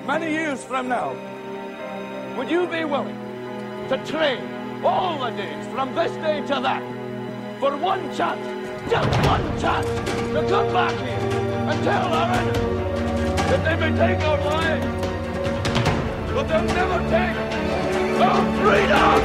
many years from now, would you be willing to trade all the days from this day to that for one chance, just one chance, to come back here and tell our enemies that they may take our lives, but they'll never take our freedom?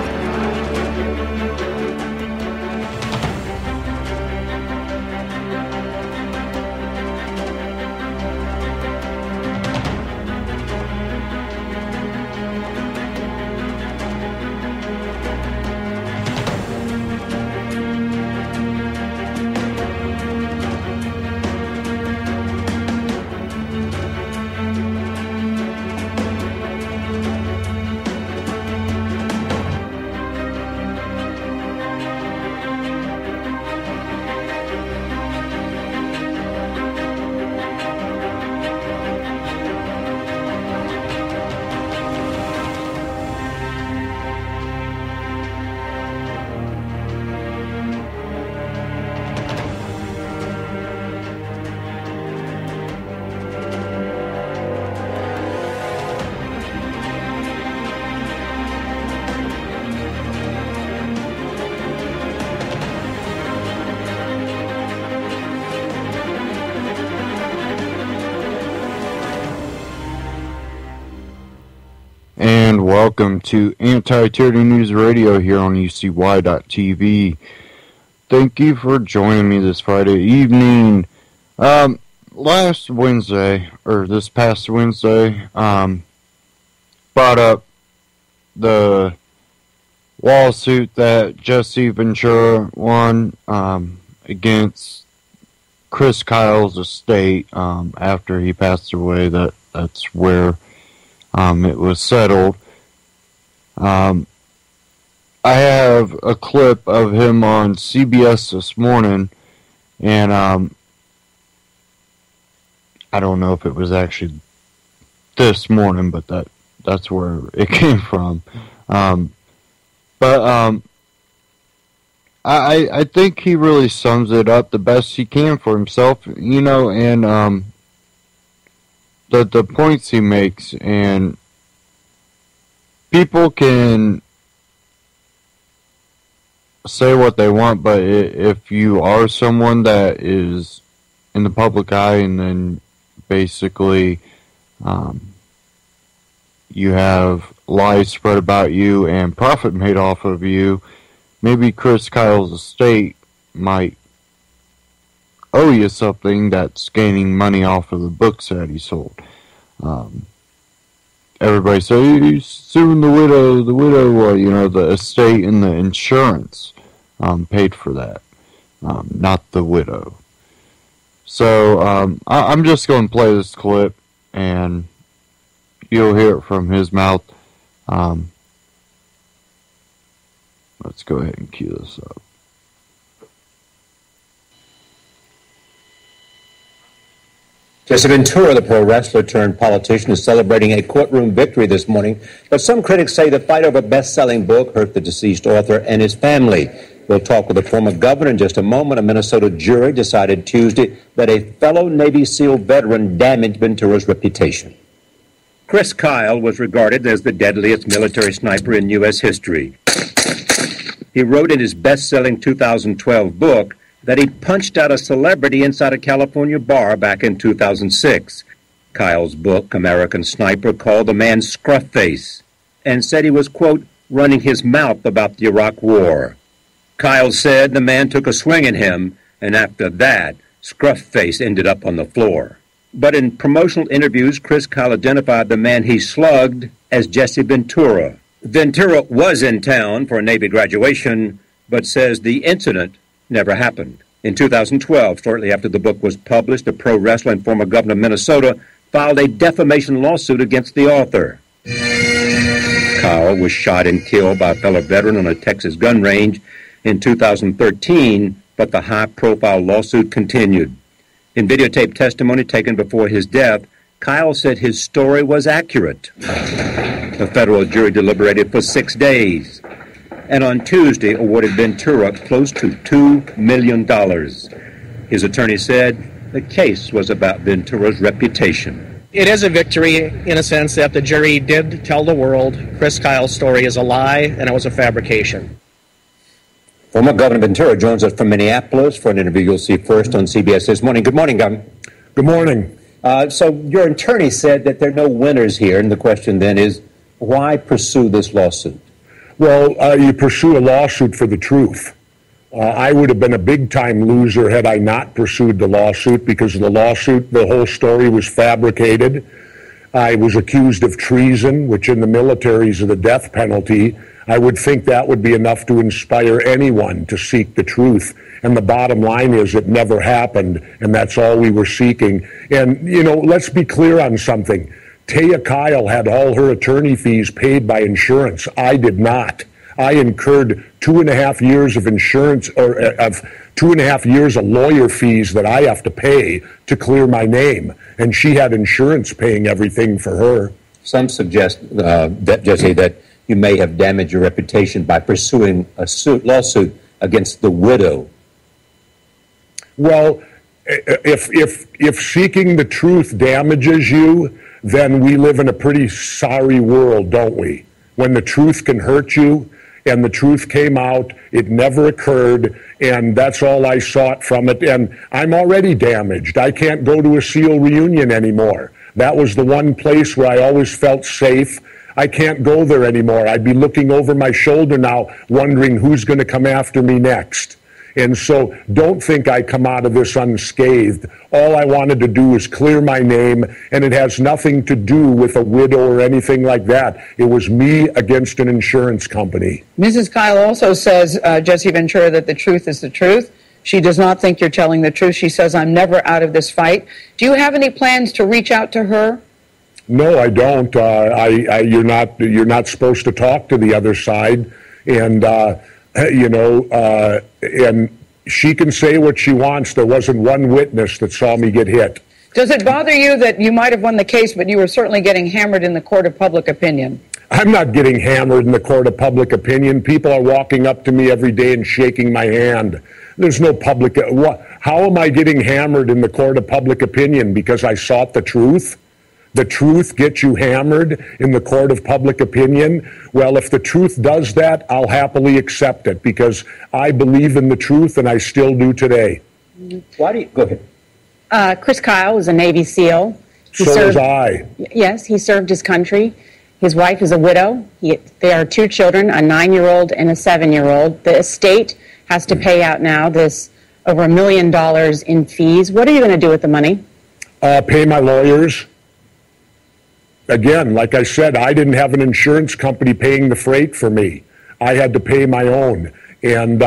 Welcome to Anti-Tyranny News Radio here on UCY.TV. Thank you for joining me this Friday evening. This past Wednesday, brought up the lawsuit that Jesse Ventura won against Chris Kyle's estate after he passed away. That's where it was settled. I have a clip of him on CBS this morning, and I don't know if it was actually this morning, but that's where it came from. I think he really sums it up the best he can for himself, and the points he makes, and people can say what they want, but if you are someone that is in the public eye and then basically you have lies spread about you and profit made off of you, maybe Chris Kyle's estate might owe you something that's gaining money off of the books that he sold. Everybody says he's suing the widow, the estate and the insurance paid for that, not the widow. So I'm just going to play this clip, and you'll hear it from his mouth. Let's go ahead and cue this up. Jesse Ventura, the pro wrestler turned politician, is celebrating a courtroom victory this morning. But some critics say the fight over a best-selling book hurt the deceased author and his family. We'll talk with the former governor in just a moment. A Minnesota jury decided Tuesday that a fellow Navy SEAL veteran damaged Ventura's reputation. Chris Kyle was regarded as the deadliest military sniper in U.S. history. He wrote in his best-selling 2012 book that he punched out a celebrity inside a California bar back in 2006. Kyle's book, American Sniper, called the man Scruffface and said he was, quote, running his mouth about the Iraq War. Kyle said the man took a swing at him, and after that, Scruffface ended up on the floor. But in promotional interviews, Chris Kyle identified the man he slugged as Jesse Ventura. Ventura was in town for a Navy graduation, but says the incident never happened. In 2012, shortly after the book was published, a pro wrestler and former governor of Minnesota filed a defamation lawsuit against the author. Kyle was shot and killed by a fellow veteran on a Texas gun range in 2013, but the high-profile lawsuit continued. In videotaped testimony taken before his death, Kyle said his story was accurate. The federal jury deliberated for 6 days, and on Tuesday awarded Ventura close to $2 million. His attorney said the case was about Ventura's reputation. It is a victory in a sense that the jury did tell the world Chris Kyle's story is a lie and it was a fabrication. Former Governor Ventura joins us from Minneapolis for an interview you'll see first on CBS this morning. Good morning, Governor. Good morning. So your attorney said that there are no winners here, and the question then is, why pursue this lawsuit? Well, you pursue a lawsuit for the truth. I would have been a big-time loser had I not pursued the lawsuit, because the lawsuit, the whole story was fabricated. I was accused of treason, which in the military is the death penalty. I would think that would be enough to inspire anyone to seek the truth. And the bottom line is it never happened, and that's all we were seeking. And, you know, let's be clear on something. Taya Kyle had all her attorney fees paid by insurance. I did not. I incurred 2.5 years of insurance, or of 2.5 years of lawyer fees that I have to pay to clear my name. And she had insurance paying everything for her. Some suggest, Jesse, that you may have damaged your reputation by pursuing a lawsuit against the widow. Well, if seeking the truth damages you, then we live in a pretty sorry world, don't we? When the truth can hurt you, and the truth came out, it never occurred, and that's all I sought from it. And I'm already damaged. I can't go to a SEAL reunion anymore. That was the one place where I always felt safe. I can't go there anymore. I'd be looking over my shoulder now, wondering who's going to come after me next. And so don't think I come out of this unscathed. All I wanted to do was clear my name, and it has nothing to do with a widow or anything like that. It was me against an insurance company. Mrs. Kyle also says, Jesse Ventura, that the truth is the truth. She does not think you're telling the truth. She says, I'm never out of this fight. Do you have any plans to reach out to her? No, I don't. You're not supposed to talk to the other side. And, and she can say what she wants. There wasn't one witness that saw me get hit. Does it bother you that you might have won the case, but you were certainly getting hammered in the court of public opinion? I'm not getting hammered in the court of public opinion. People are walking up to me every day and shaking my hand. There's no public... How am I getting hammered in the court of public opinion? Because I sought the truth? The truth gets you hammered in the court of public opinion? Well, if the truth does that, I'll happily accept it, because I believe in the truth, and I still do today. Why do you... Go ahead. Chris Kyle was a Navy SEAL. So was I. Yes, he served his country. His wife is a widow. There are 2 children, a 9-year-old and a 7-year-old. The estate has to pay out now this over $1 million in fees. What are you going to do with the money? Pay my lawyers. Again, like I said, I didn't have an insurance company paying the freight for me. I had to pay my own. And,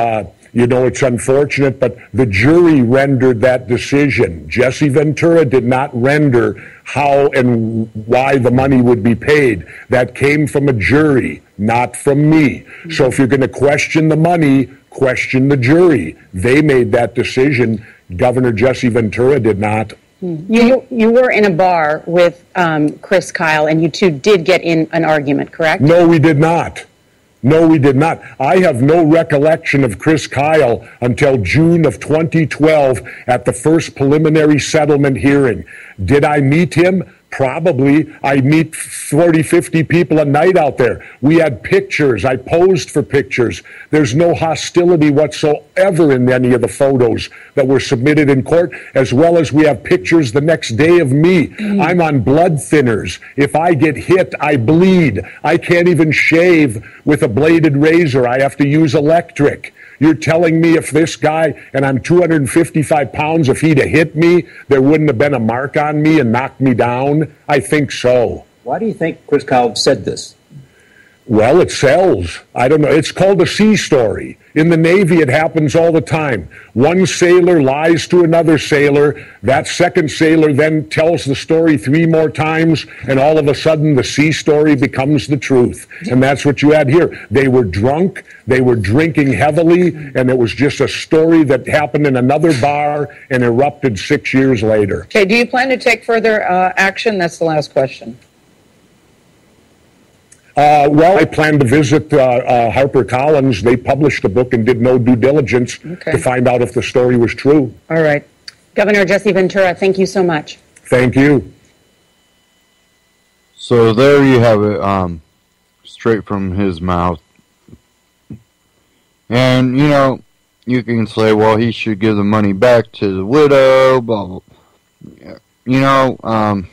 it's unfortunate, but the jury rendered that decision. Jesse Ventura did not render how and why the money would be paid. That came from a jury, not from me. So if you're going to question the money, question the jury. They made that decision. Governor Jesse Ventura did not. You were in a bar with Chris Kyle, and you two did get in an argument, correct? No, we did not. No, we did not. I have no recollection of Chris Kyle until June of 2012 at the first preliminary settlement hearing. Did I meet him? Probably. I meet 40, 50 people a night out there. We had pictures. I posed for pictures. There's no hostility whatsoever in any of the photos that were submitted in court, as well as we have pictures the next day of me. I'm on blood thinners. If I get hit, I bleed. I can't even shave with a bladed razor. I have to use electric. You're telling me if this guy, and I'm 255 pounds, if he'd have hit me, there wouldn't have been a mark on me and knocked me down? I think so. Why do you think Chris Kyle said this? Well, it sells. I don't know. It's called a sea story. In the Navy, it happens all the time. One sailor lies to another sailor. That second sailor then tells the story 3 more times, and all of a sudden the sea story becomes the truth. And that's what you had here. They were drunk, they were drinking heavily, and it was just a story that happened in another bar and erupted 6 years later. Okay, do you plan to take further action? That's the last question. Well, I plan to visit HarperCollins. They published the book and did no due diligence to find out if the story was true. All right. Governor Jesse Ventura, thank you so much. Thank you. So there you have it, straight from his mouth. And, you know, you can say, well, he should give the money back to the widow, blah, blah. You know,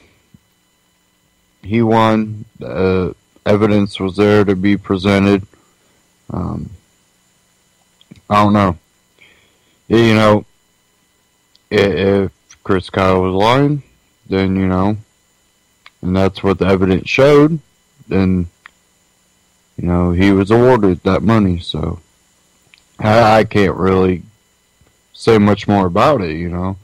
he won. Evidence was there to be presented. I don't know. You know, if Chris Kyle was lying, then, you know, and that's what the evidence showed, then, you know, he was awarded that money. So I can't really say much more about it, you know.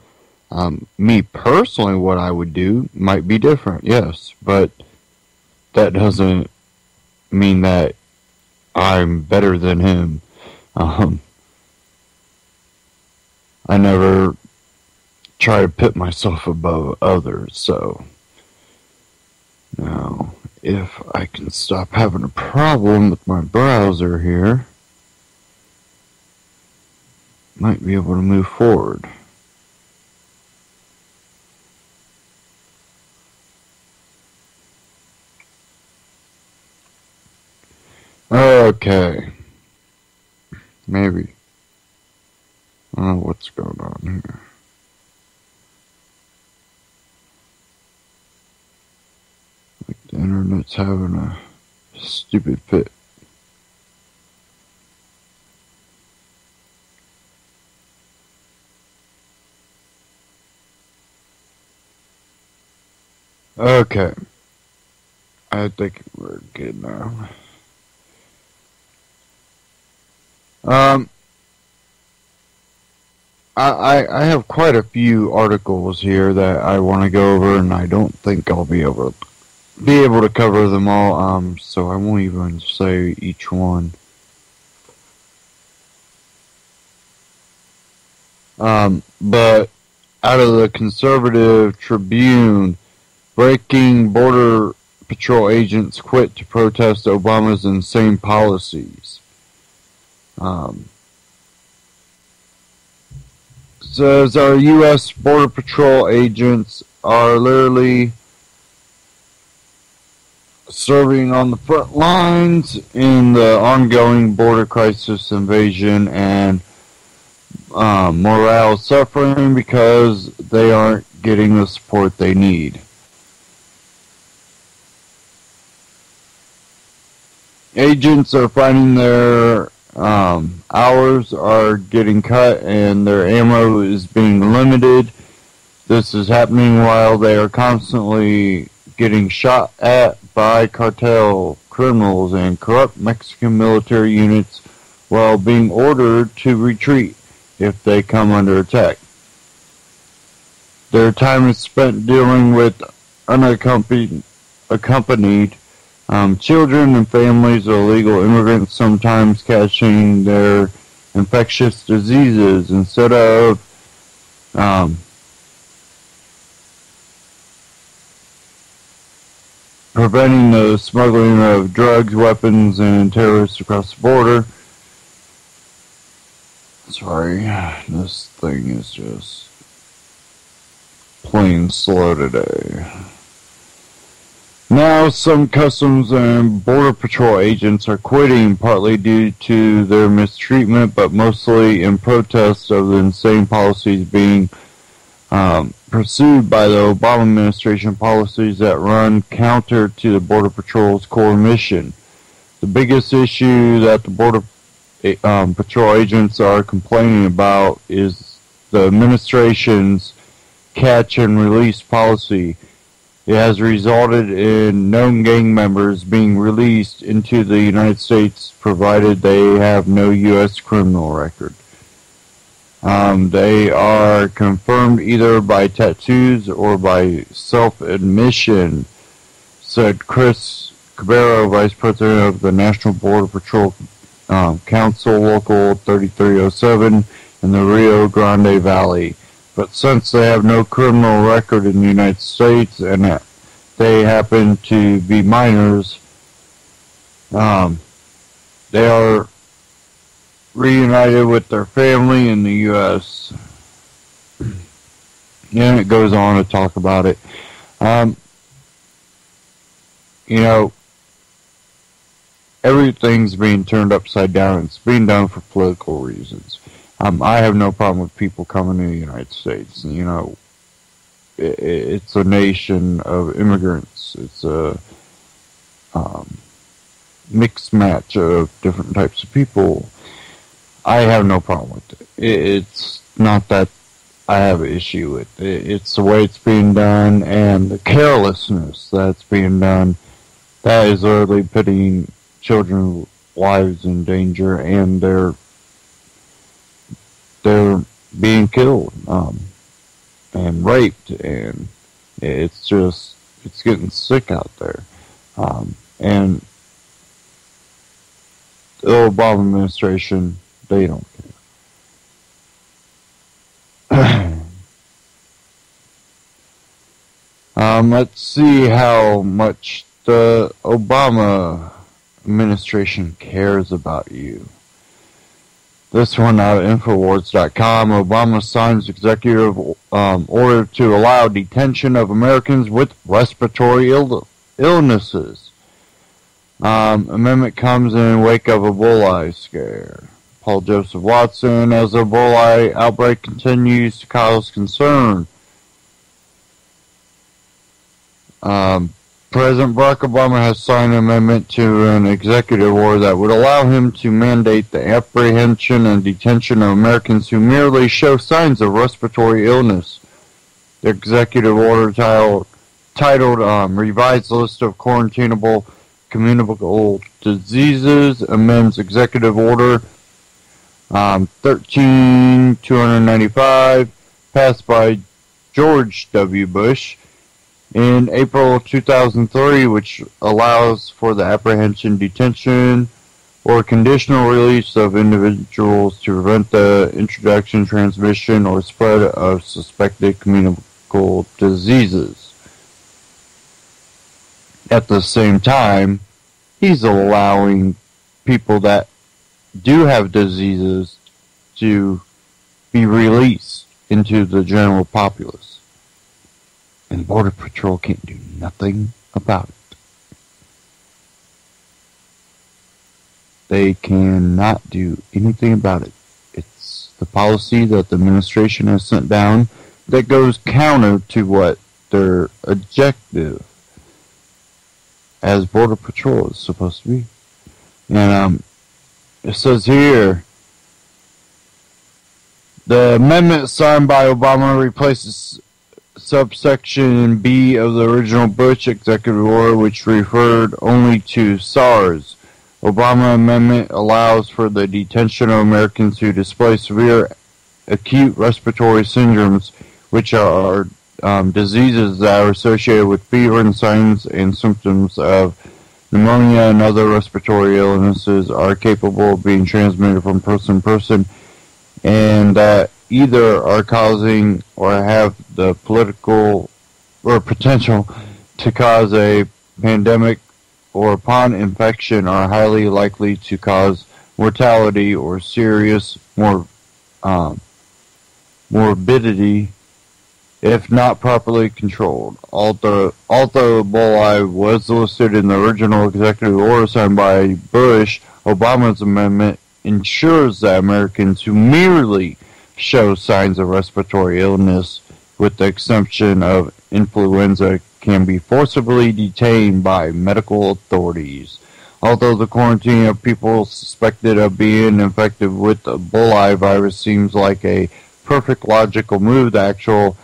Me personally, what I would do might be different, yes, but that doesn't mean that I'm better than him. I never try to put myself above others, so now if I can stop having a problem with my browser here, might be able to move forward. Okay. Maybe. I don't know what's going on here. Like the internet's having a stupid fit. Okay. I think we're good now. I have quite a few articles here that I want to go over, and I don't think I'll be able to cover them all. So I won't even say each one. But out of the Conservative Tribune, breaking Border Patrol agents quit to protest Obama's insane policies. Says our U.S. Border Patrol agents are literally serving on the front lines in the ongoing border crisis, invasion, and morale suffering because they aren't getting the support they need. Agents are finding their hours are getting cut and their ammo is being limited. This is happening while they are constantly getting shot at by cartel criminals and corrupt Mexican military units while being ordered to retreat if they come under attack. Their time is spent dealing with unaccompanied children and families of illegal immigrants, sometimes catching their infectious diseases instead of preventing the smuggling of drugs, weapons, and terrorists across the border. Sorry, this thing is just plain slow today. Now, some Customs and Border Patrol agents are quitting, partly due to their mistreatment, but mostly in protest of the insane policies being pursued by the Obama administration, policies that run counter to the Border Patrol's core mission. The biggest issue that the Border Patrol agents are complaining about is the administration's catch and release policy. It has resulted in known gang members being released into the United States provided they have no U.S. criminal record. They are confirmed either by tattoos or by self-admission, said Chris Cabero, Vice President of the National Border Patrol Council, Local 3307 in the Rio Grande Valley. But since they have no criminal record in the United States and they happen to be minors, they are reunited with their family in the U.S. And it goes on to talk about it. you know, everything's being turned upside down. It's being done for political reasons. I have no problem with people coming to the United States. You know, it's a nation of immigrants. It's a mixed match of different types of people. I have no problem with it. It's not that I have an issue with it. It's the way it's being done and the carelessness that's being done. That is literally putting children's lives in danger, and they're being killed and raped, and it's getting sick out there. And the Obama administration, they don't care. Let's see how much the Obama administration cares about you. This one out of Infowars.com. Obama signs executive order to allow detention of Americans with respiratory illnesses. Amendment comes in wake of Ebola scare. Paul Joseph Watson, as the Ebola outbreak continues to cause concern. President Barack Obama has signed an amendment to an executive order that would allow him to mandate the apprehension and detention of Americans who merely show signs of respiratory illness. The executive order titled Revised List of Quarantinable Communicable Diseases amends Executive Order 13295, passed by George W. Bush in April 2003, which allows for the apprehension, detention, or conditional release of individuals to prevent the introduction, transmission, or spread of suspected communicable diseases. At the same time, he's allowing people that do have diseases to be released into the general populace. And Border Patrol can't do nothing about it. They cannot do anything about it. It's the policy that the administration has sent down that goes counter to what their objective as Border Patrol is supposed to be. And it says here, the amendment signed by Obama replaces subsection B of the original Bush executive order, which referred only to SARS. Obama amendment allows for the detention of Americans who display severe acute respiratory syndromes, which are diseases that are associated with fever and signs and symptoms of pneumonia and other respiratory illnesses are capable of being transmitted from person to person, and that either are causing or have the political or potential to cause a pandemic, or upon infection are highly likely to cause mortality or serious morbidity if not properly controlled. Although Ebola was listed in the original executive order signed by Bush, Obama's amendment ensures that Americans who merely show signs of respiratory illness, with the exception of influenza, can be forcibly detained by medical authorities. Although the quarantine of people suspected of being infected with Ebola virus seems like a perfect logical move, the actual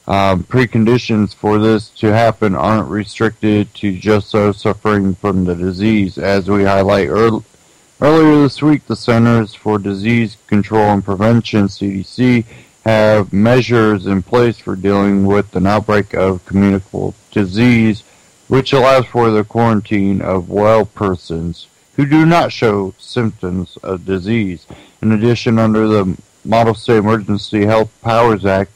preconditions for this to happen aren't restricted to just those suffering from the disease. As we highlight earlier this week, the Centers for Disease Control and Prevention, CDC, have measures in place for dealing with an outbreak of communicable disease, which allows for the quarantine of well persons who do not show symptoms of disease. In addition, under the Model State Emergency Health Powers Act,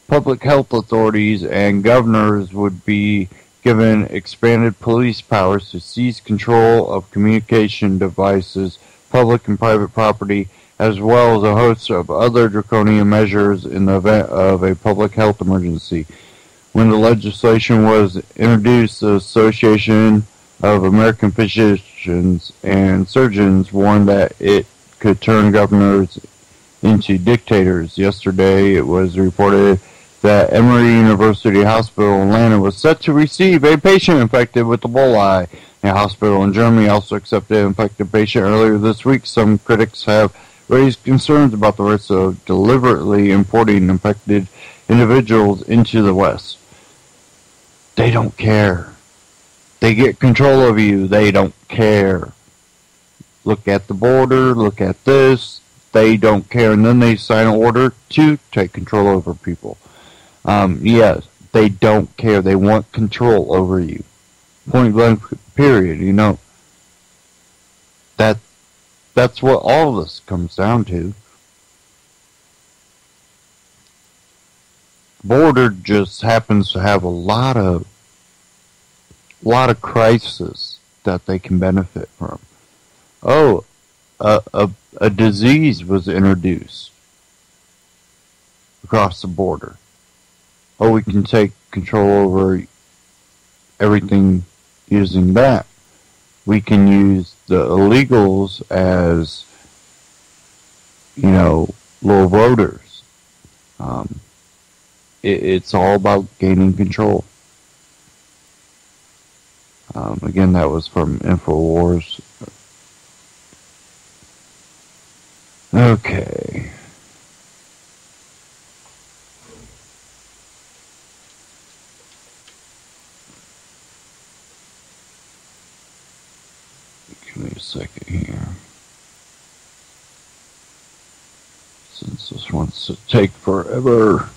public health authorities and governors would be given expanded police powers to seize control of communication devices, public and private property, as well as a host of other draconian measures in the event of a public health emergency. When the legislation was introduced, the Association of American physicians and surgeons warned that it could turn governors into dictators. Yesterday, it was reported that Emory University Hospital in Atlanta was set to receive a patient infected with Ebola. A hospital in Germany also accepted an infected patient earlier this week. Some critics have raised concerns about the risk of deliberately importing infected individuals into the West. They don't care. They get control over you. They don't care. Look at the border. Look at this. They don't care. And then they sign an order to take control over people. Yes, they don't care. They want control over you. Point blank, period. You know, that's what all of this comes down to. Border just happens to have a lot of crisis that they can benefit from. Oh, a disease was introduced across the border. Oh, we can take control over everything using that. We can use the illegals as, little voters. It's all about gaining control. Again, that was from InfoWars. Okay. Give me a second here. Since this wants to take forever.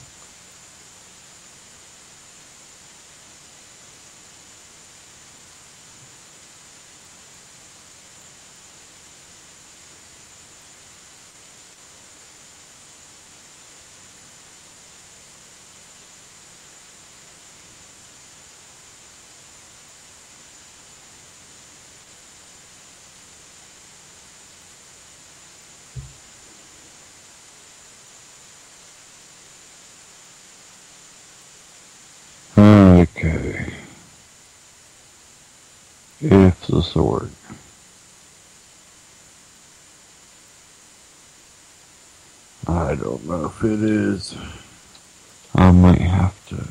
Okay. If this will work. I don't know if it is. I might have to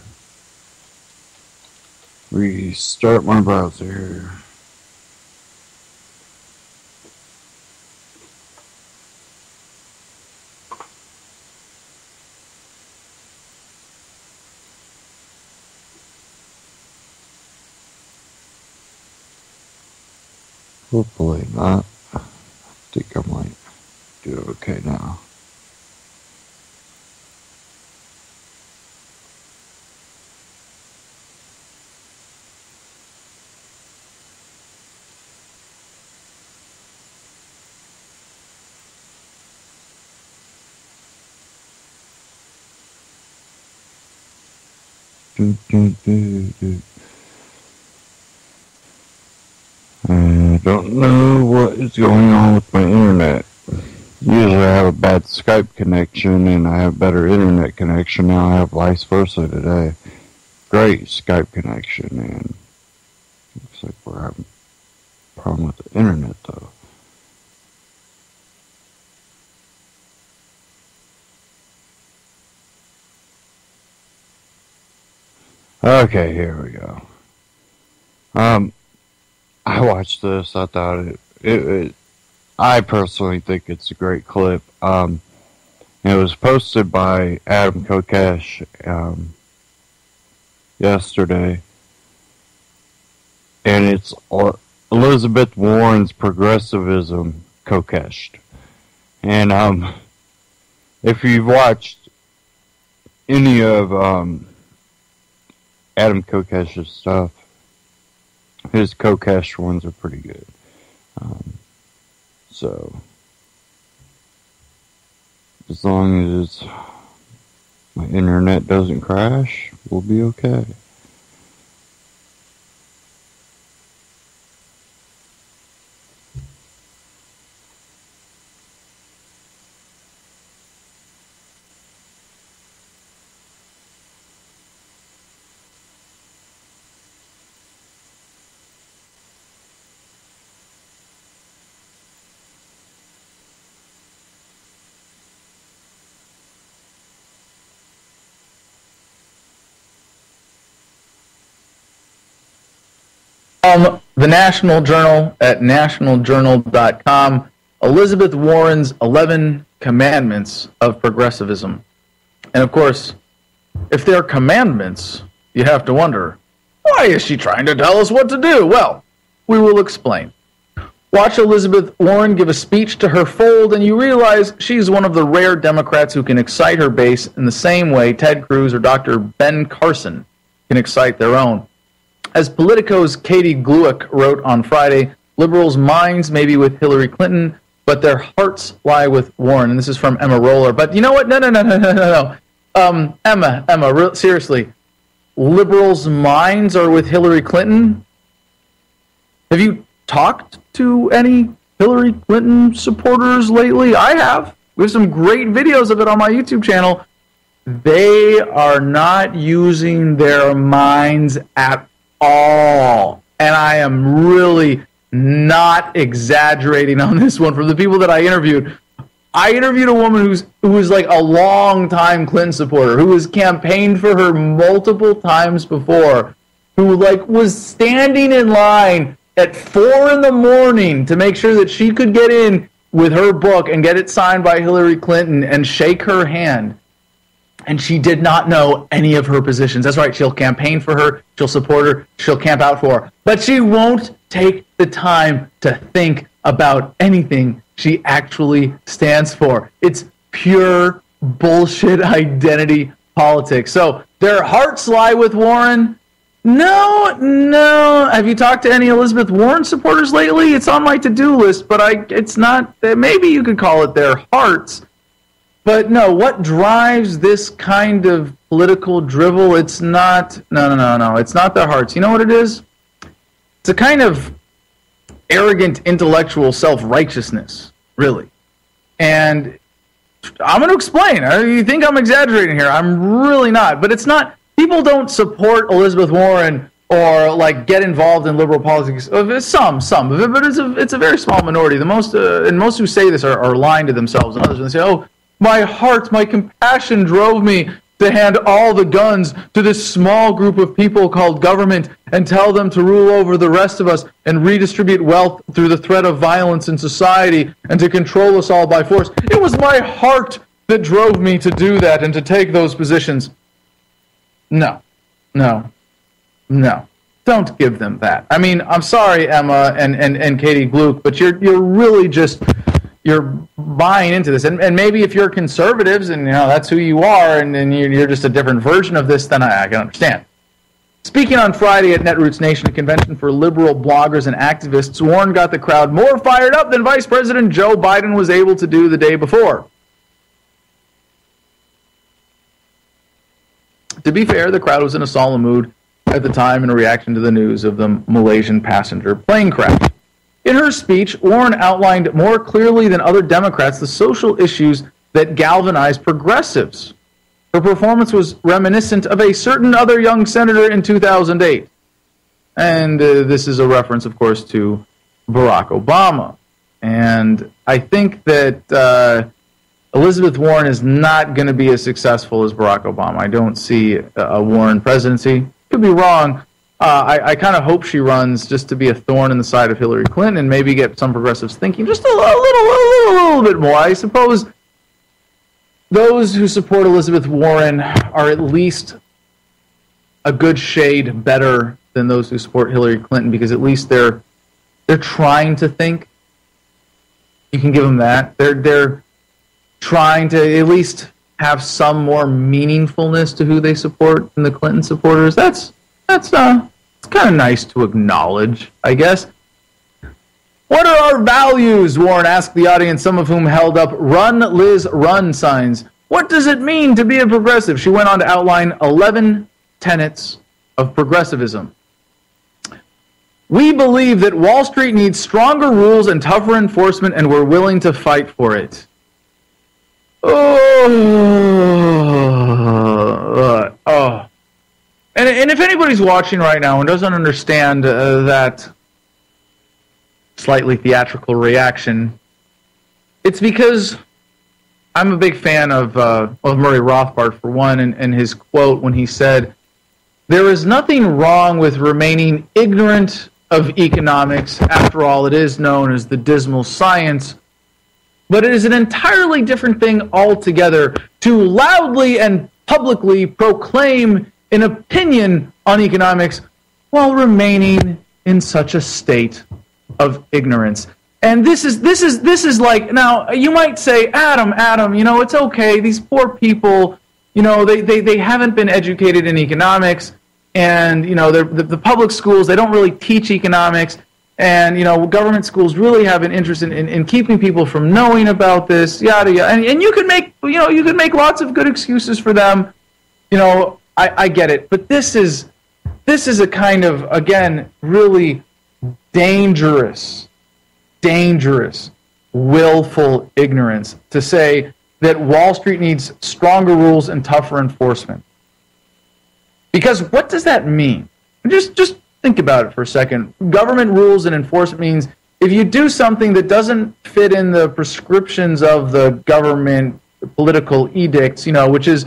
restart my browser here. Hopefully not. I think I might do okay now. I don't know what is going on with my internet. Usually I have a bad Skype connection and I have better internet connection. Now I have vice versa today. Great Skype connection, and looks like we're having a problem with the internet though. Okay, here we go. I watched this. I thought I personally think it's a great clip. It was posted by Adam Kokesh yesterday, and it's Elizabeth Warren's progressivism Kokeshed. And if you've watched any of Adam Kokesh's stuff, his Kokesh ones are pretty good. So, as long as my internet doesn't crash, we'll be okay. The National Journal at nationaljournal.com. Elizabeth Warren's 11 Commandments of Progressivism. And of course, if they're commandments, you have to wonder, why is she trying to tell us what to do? Well, we will explain. Watch Elizabeth Warren give a speech to her fold, and you realize she's one of the rare Democrats who can excite her base in the same way Ted Cruz or Dr. Ben Carson can excite their own. As Politico's Katie Gluick wrote on Friday, liberals' minds may be with Hillary Clinton, but their hearts lie with Warren. And this is from Emma Roller. But you know what? No. Emma, seriously. Liberals' minds are with Hillary Clinton? Have you talked to any Hillary Clinton supporters lately? I have. We have some great videos of it on my YouTube channel. They are not using their minds at all. And I am really not exaggerating on this one. From the people that I interviewed a woman who was like a long-time Clinton supporter, who has campaigned for her multiple times before, who like was standing in line at 4 a.m. to make sure that she could get in with her book and get it signed by Hillary Clinton and shake her hand. And she did not know any of her positions. That's right, she'll campaign for her, she'll support her, she'll camp out for her. But she won't take the time to think about anything she actually stands for. It's pure bullshit identity politics. So their hearts lie with Warren. No. Have you talked to any Elizabeth Warren supporters lately? It's on my to-do list, but it's not. Maybe you could call it their hearts. But no, what drives this kind of political drivel? It's not. No. It's not their hearts. You know what it is? It's a kind of arrogant intellectual self-righteousness, really. And I'm going to explain. You think I'm exaggerating here? I'm really not. But it's not. People don't support Elizabeth Warren or like get involved in liberal politics. Some of it, but it's a very small minority. The most and most who say this are lying to themselves. And others when they say, "Oh, my heart, my compassion drove me to hand all the guns to this small group of people called government and tell them to rule over the rest of us and redistribute wealth through the threat of violence in society and to control us all by force. It was my heart that drove me to do that and to take those positions." No. Don't give them that. I mean, I'm sorry, Emma and Katie Gluck, but you're really just you're buying into this. And maybe if you're conservatives and that's who you are, and you're just a different version of this, then I can understand. Speaking on Friday at Netroots Nation, a convention for liberal bloggers and activists, Warren got the crowd more fired up than Vice President Joe Biden was able to do the day before. To be fair, the crowd was in a solemn mood at the time in reaction to the news of the Malaysian passenger plane crash. In her speech, Warren outlined more clearly than other Democrats the social issues that galvanize progressives. Her performance was reminiscent of a certain other young senator in 2008. And this is a reference, of course, to Barack Obama. And I think that Elizabeth Warren is not going to be as successful as Barack Obama. I don't see a Warren presidency. Could be wrong. I kind of hope she runs just to be a thorn in the side of Hillary Clinton and maybe get some progressives thinking just a little bit more. I suppose those who support Elizabeth Warren are at least a good shade better than those who support Hillary Clinton, because at least they're trying to think. You can give them that. They're trying to at least have some more meaningfulness to who they support than the Clinton supporters. That's it's kind of nice to acknowledge, I guess. What are our values? Warren asked the audience, some of whom held up "Run, Liz, Run" signs. What does it mean to be a progressive? She went on to outline 11 tenets of progressivism. We believe that Wall Street needs stronger rules and tougher enforcement, and we're willing to fight for it. And if anybody's watching right now and doesn't understand that slightly theatrical reaction, it's because I'm a big fan of Murray Rothbard, for one, and his quote when he said, "There is nothing wrong with remaining ignorant of economics. After all, it is known as the dismal science. But it is an entirely different thing altogether to loudly and publicly proclaim an opinion on economics while remaining in such a state of ignorance. And this is like, now you might say, Adam, you know, it's okay. These poor people, you know, they haven't been educated in economics, and you know, the public schools, they don't really teach economics, and you know, government schools really have an interest in keeping people from knowing about this, yada yada. And you can make lots of good excuses for them. You know, I get it, but this is a kind of, again, really dangerous, willful ignorance to say that Wall Street needs stronger rules and tougher enforcement. Because what does that mean? Just think about it for a second. Government rules and enforcement means if you do something that doesn't fit in the prescriptions of the government political edicts, you know, which is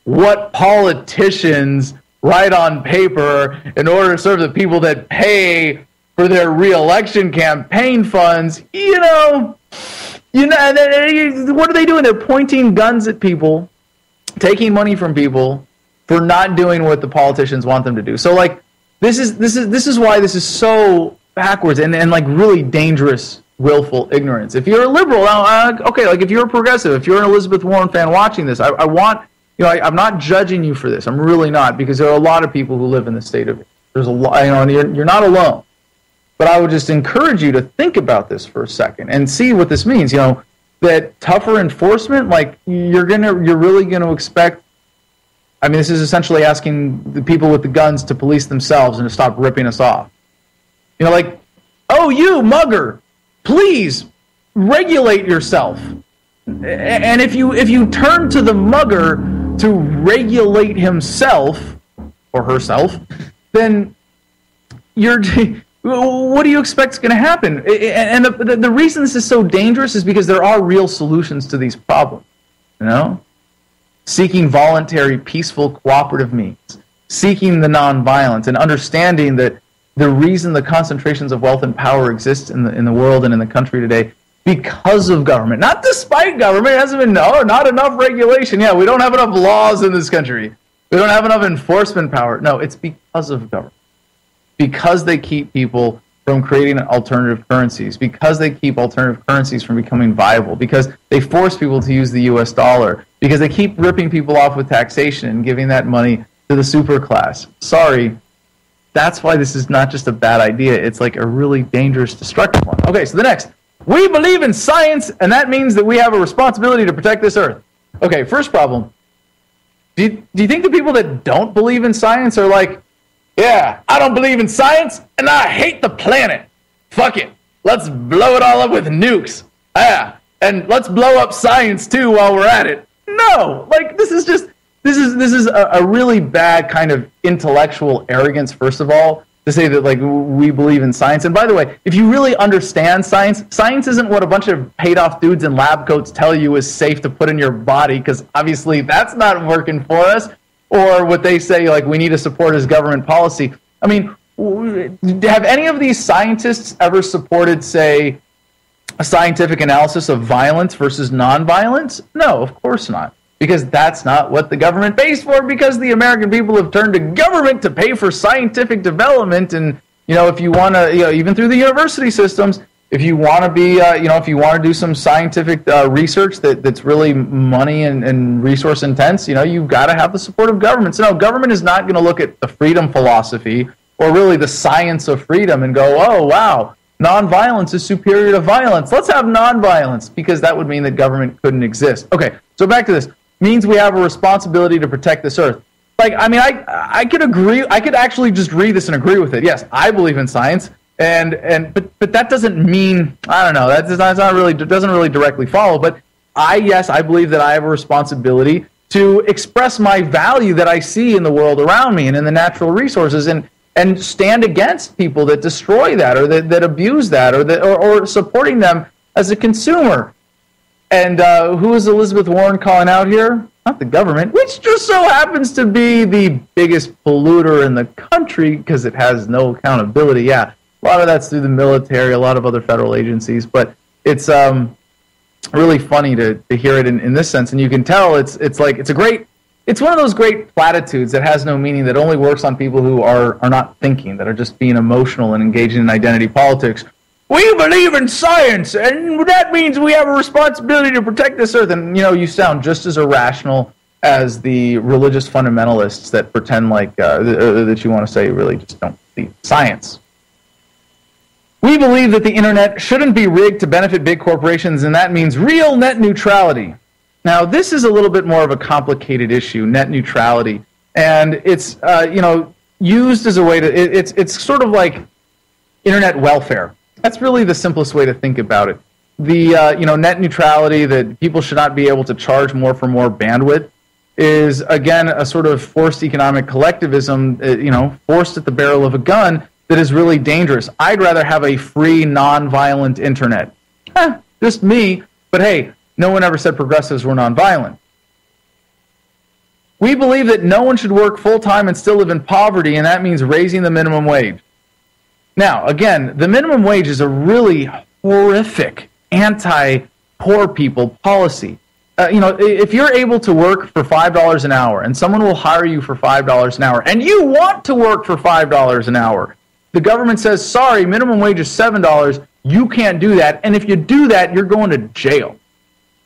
what politicians write on paper in order to serve the people that pay for their re-election campaign funds, you know, what are they doing? They're pointing guns at people, taking money from people for not doing what the politicians want them to do. So, like, this is why this is so backwards and like really dangerous, willful ignorance. If you're a liberal, okay, like if you're a progressive, if you're an Elizabeth Warren fan watching this, I want, you know, I'm not judging you for this. I'm really not, because there are a lot of people who live in the state of, there's a lot, you know, and you're not alone. But I would just encourage you to think about this for a second and see what this means. You know, that tougher enforcement, like you're really gonna expect. I mean, this is essentially asking the people with the guns to police themselves and to stop ripping us off. You know, like, oh, you mugger, please regulate yourself. And if you turn to the mugger to regulate himself or herself, then what do you expect is going to happen? And the reason this is so dangerous is because there are real solutions to these problems. You know, seeking voluntary, peaceful, cooperative means, seeking the nonviolence, and understanding that the reason the concentrations of wealth and power exist in the world and in the country today because of government, not despite government. It hasn't been not enough regulation. Yeah, we don't have enough laws in this country. We don't have enough enforcement power. No, it's because of government. Because they keep people from creating alternative currencies, because they keep alternative currencies from becoming viable, because they force people to use the US dollar, because they keep ripping people off with taxation and giving that money to the super class. Sorry, that's why this is not just a bad idea. It's like a really dangerous, destructive one. Okay, so the next. We believe in science, and that means that we have a responsibility to protect this earth. Okay, first problem. Do you think the people that don't believe in science are like, yeah, I don't believe in science, and I hate the planet. Fuck it. Let's blow it all up with nukes. Yeah, and let's blow up science too while we're at it. No, like this is a really bad kind of intellectual arrogance, first of all, to say that like we believe in science. And by the way, if you really understand science, science isn't what a bunch of paid-off dudes in lab coats tell you is safe to put in your body, because obviously that's not working for us. Or what they say, like, we need to support his government policy. I mean, have any of these scientists ever supported, say, a scientific analysis of violence versus nonviolence? No, of course not. Because that's not what the government pays for, because the American people have turned to government to pay for scientific development. And, you know, if you want to, you know, even through the university systems, if you want to be, if you want to do some scientific research that's really money and resource intense, you know, you've got to have the support of government. So no, government is not going to look at the freedom philosophy or really the science of freedom and go, oh, wow, nonviolence is superior to violence. Let's have nonviolence, because that would mean that government couldn't exist. Okay, so back to this. Means we have a responsibility to protect this earth. Like, I mean, I could agree. I could actually just read this and agree with it. Yes, I believe in science. But that doesn't mean, I don't know, doesn't really directly follow. But I believe that I have a responsibility to express my value that I see in the world around me and in the natural resources, and stand against people that destroy that or that abuse that or supporting them as a consumer. And who is Elizabeth Warren calling out here? not the government, which just so happens to be the biggest polluter in the country because it has no accountability. Yeah, a lot of that's through the military, a lot of other federal agencies, but it's really funny to hear it in this sense, and you can tell it's one of those great platitudes that has no meaning, that only works on people who are not thinking, that are just being emotional and engaging in identity politics. We believe in science, and that means we have a responsibility to protect this earth. And, you sound just as irrational as the religious fundamentalists that pretend like that you want to say you really just don't believe science. We believe that the internet shouldn't be rigged to benefit big corporations, and that means real net neutrality. Now, this is a little bit more of a complicated issue, net neutrality, and it's used as a way to it's sort of like internet welfare. That's really the simplest way to think about it. The net neutrality, that people should not be able to charge more for more bandwidth, is again a sort of forced economic collectivism, forced at the barrel of a gun, that is really dangerous. I'd rather have a free, non-violent internet. Just me, but hey, no one ever said progressives were non-violent. We believe that no one should work full-time and still live in poverty, and that means raising the minimum wage. Now, again, the minimum wage is a really horrific anti-poor people policy. If you're able to work for $5 an hour and someone will hire you for $5 an hour and you want to work for $5 an hour, the government says, sorry, minimum wage is $7, you can't do that, and if you do that, you're going to jail.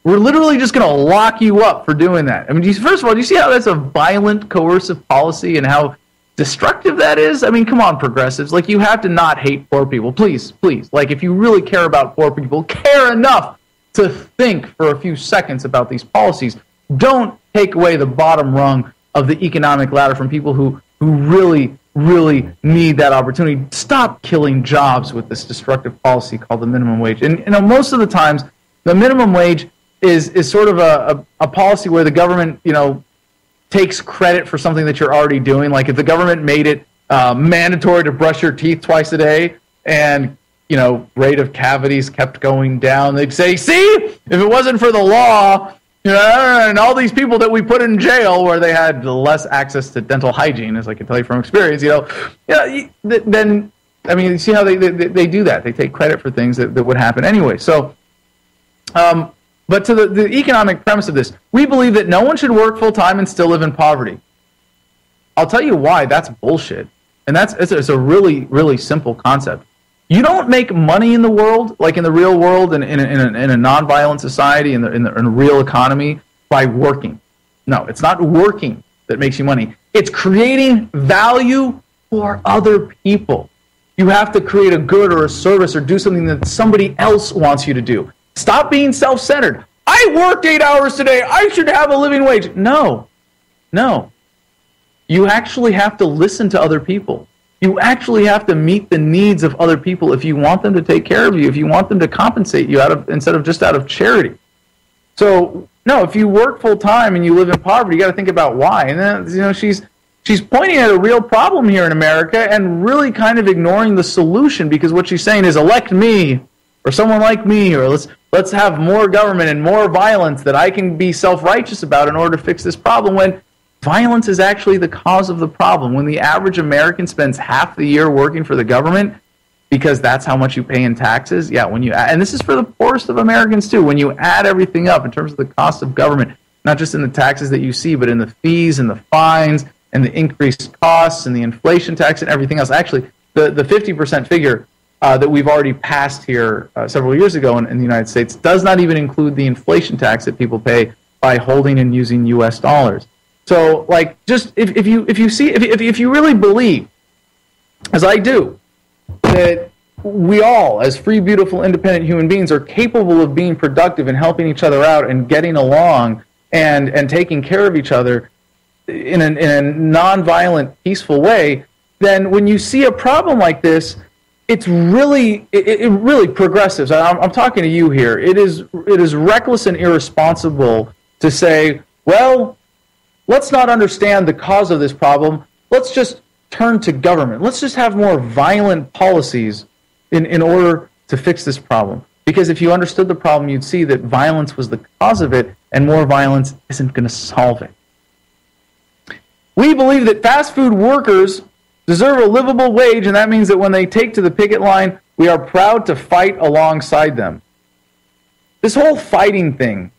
We're literally just going to lock you up for doing that. I mean, first of all, do you see how that's a violent, coercive policy and how destructive that is? I mean, come on, progressives. Like, you have to not hate poor people. Please, please. Like, if you really care about poor people, care enough to think for a few seconds about these policies. Don't take away the bottom rung of the economic ladder from people who really, really need that opportunity. Stop killing jobs with this destructive policy called the minimum wage. And most of the times, the minimum wage is sort of a policy where the government, takes credit for something that you're already doing. Like, if the government made it mandatory to brush your teeth twice a day, and rate of cavities kept going down, they'd say, see, if it wasn't for the law, and all these people that we put in jail where they had less access to dental hygiene, as I can tell you from experience, then, I mean, you see how they do that. They take credit for things that would happen anyway. So, but to the economic premise of this, we believe that no one should work full-time and still live in poverty. I'll tell you why that's bullshit. And it's a really, really simple concept. You don't make money in the world, like in the real world, in a non-violent society, in a real economy, by working. No, it's not working that makes you money. It's creating value for other people. You have to create a good or a service or do something that somebody else wants you to do. Stop being self-centered. I worked 8 hours today. I should have a living wage. No. You actually have to listen to other people. You actually have to meet the needs of other people if you want them to take care of you, if you want them to compensate you instead of just out of charity. So, no, if you work full-time and you live in poverty, you got to think about why. And then, she's pointing at a real problem here in America and really kind of ignoring the solution, because what she's saying is, elect me or someone like me, or let's have more government and more violence that I can be self-righteous about in order to fix this problem, when violence is actually the cause of the problem. When the average American spends half the year working for the government because that's how much you pay in taxes, and this is for the poorest of Americans too, when you add everything up in terms of the cost of government, not just in the taxes that you see, but in the fees and the fines and the increased costs and the inflation tax and everything else. Actually, the 50% figure that we've already passed here several years ago in the United States does not even include the inflation tax that people pay by holding and using U.S. dollars. So, like, just if you really believe, as I do, that we all, as free, beautiful, independent human beings, are capable of being productive and helping each other out and getting along and taking care of each other in a nonviolent, peaceful way, then when you see a problem like this, it's really progressive. I'm talking to you here. It is reckless and irresponsible to say, well, let's not understand the cause of this problem. Let's just turn to government. Let's just have more violent policies in order to fix this problem. Because if you understood the problem, you'd see that violence was the cause of it, and more violence isn't going to solve it. We believe that fast food workers deserve a livable wage, and that means that when they take to the picket line, we are proud to fight alongside them. This whole fighting thing,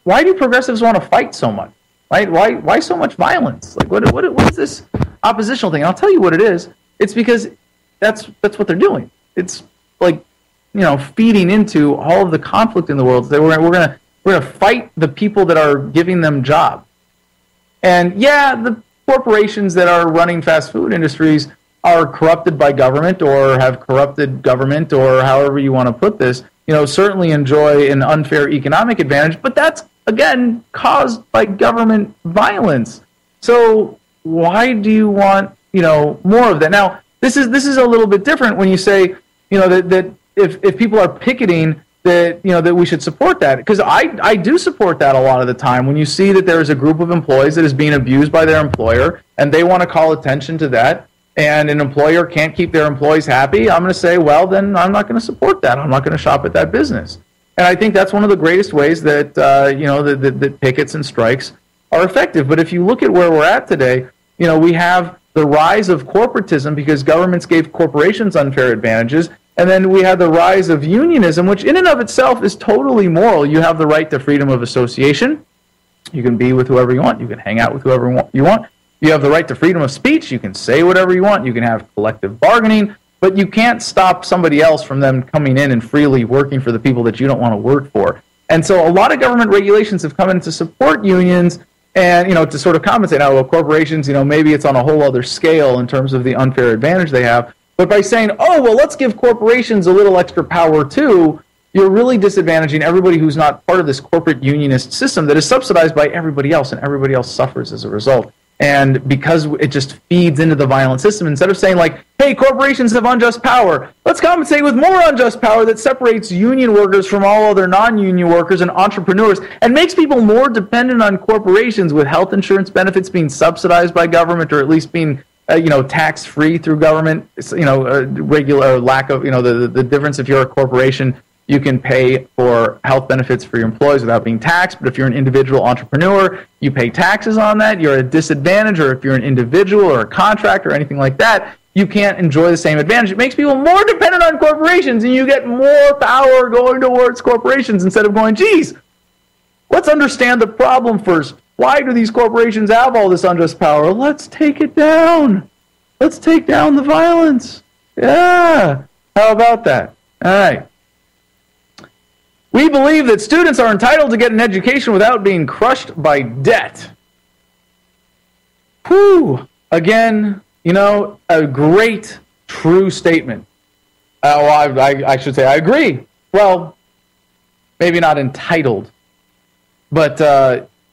why do progressives want to fight so much? Right? Why so much violence? Like, what is this oppositional thing? And I'll tell you what it is. It's because that's what they're doing. It's like, feeding into all of the conflict in the world. We're gonna fight the people that are giving them jobs. And yeah, the corporations that are running fast food industries are corrupted by government or have corrupted government, or however you want to put this, certainly enjoy an unfair economic advantage, but that's, again, caused by government violence. So why do you want, more of that? Now, this is a little bit different when you say, that if people are picketing, that we should support that, because I do support that a lot of the time. When you see that there is a group of employees that is being abused by their employer and they want to call attention to that, and an employer can't keep their employees happy, I'm going to say, well, then I'm not going to support that. I'm not going to shop at that business. And I think that's one of the greatest ways that that pickets and strikes are effective. But if you look at where we're at today, we have the rise of corporatism because governments gave corporations unfair advantages. And then we have the rise of unionism, which in and of itself is totally moral. You have the right to freedom of association. You can be with whoever you want. You can hang out with whoever you want. You have the right to freedom of speech. You can say whatever you want. You can have collective bargaining. But you can't stop somebody else from them coming in and freely working for the people that you don't want to work for. And so a lot of government regulations have come in to support unions and, to sort of compensate. Now, corporations, maybe it's on a whole other scale in terms of the unfair advantage they have. But by saying, let's give corporations a little extra power too, you're really disadvantaging everybody who's not part of this corporate unionist system that is subsidized by everybody else, and everybody else suffers as a result. And because it just feeds into the violent system, instead of saying like, hey, corporations have unjust power, let's compensate with more unjust power that separates union workers from all other non-union workers and entrepreneurs and makes people more dependent on corporations, with health insurance benefits being subsidized by government, or at least being tax-free through government, regular lack of, the difference if you're a corporation, you can pay for health benefits for your employees without being taxed. But if you're an individual entrepreneur, you pay taxes on that. You're at a disadvantage. Or if you're an individual or a contractor or anything like that, you can't enjoy the same advantage. It makes people more dependent on corporations, and you get more power going towards corporations instead of going, geez, let's understand the problem first. Why do these corporations have all this unjust power? Let's take it down. Let's take down the violence. Yeah. How about that? All right. We believe that students are entitled to get an education without being crushed by debt. Whew. Again, a great, true statement. I should say I agree. Well, maybe not entitled. But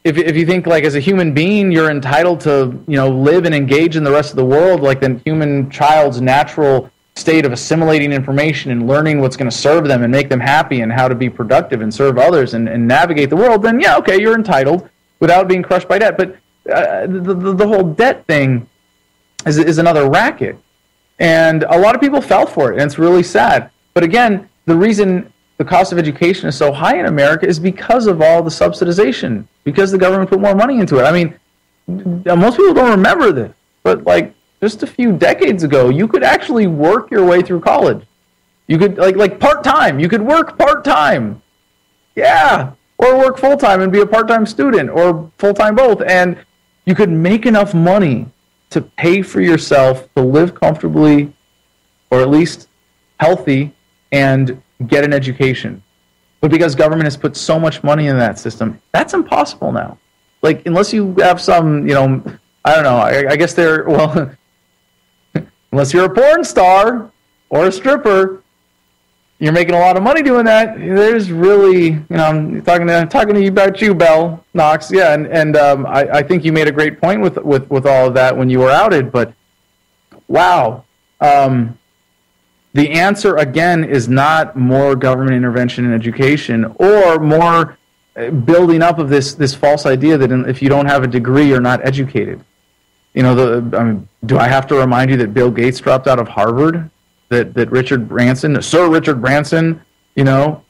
if you think, like, as a human being, you're entitled to, live and engage in the rest of the world, like the human child's natural state of assimilating information and learning what's going to serve them and make them happy and how to be productive and serve others and navigate the world, then yeah, okay, you're entitled without being crushed by debt. But the whole debt thing is another racket. And a lot of people fell for it, and it's really sad. But again, the reason the cost of education is so high in America is because of all the subsidization, because the government put more money into it. I mean, most people don't remember this, but like, just a few decades ago, you could actually work your way through college. You could, like part-time. You could work part-time. Yeah. Or work full-time and be a part-time student, or full-time both. And you could make enough money to pay for yourself to live comfortably, or at least healthy, and get an education. But because government has put so much money in that system, that's impossible now. Like, unless you have some, I don't know, I guess unless you're a porn star or a stripper, you're making a lot of money doing that. There's really, I'm talking to you about you, Bell Knox. Yeah, and I think you made a great point with all of that when you were outed. But wow, the answer again is not more government intervention in education or more building up of this false idea that if you don't have a degree, you're not educated. Do I have to remind you that Bill Gates dropped out of Harvard? That Richard Branson, Sir Richard Branson, I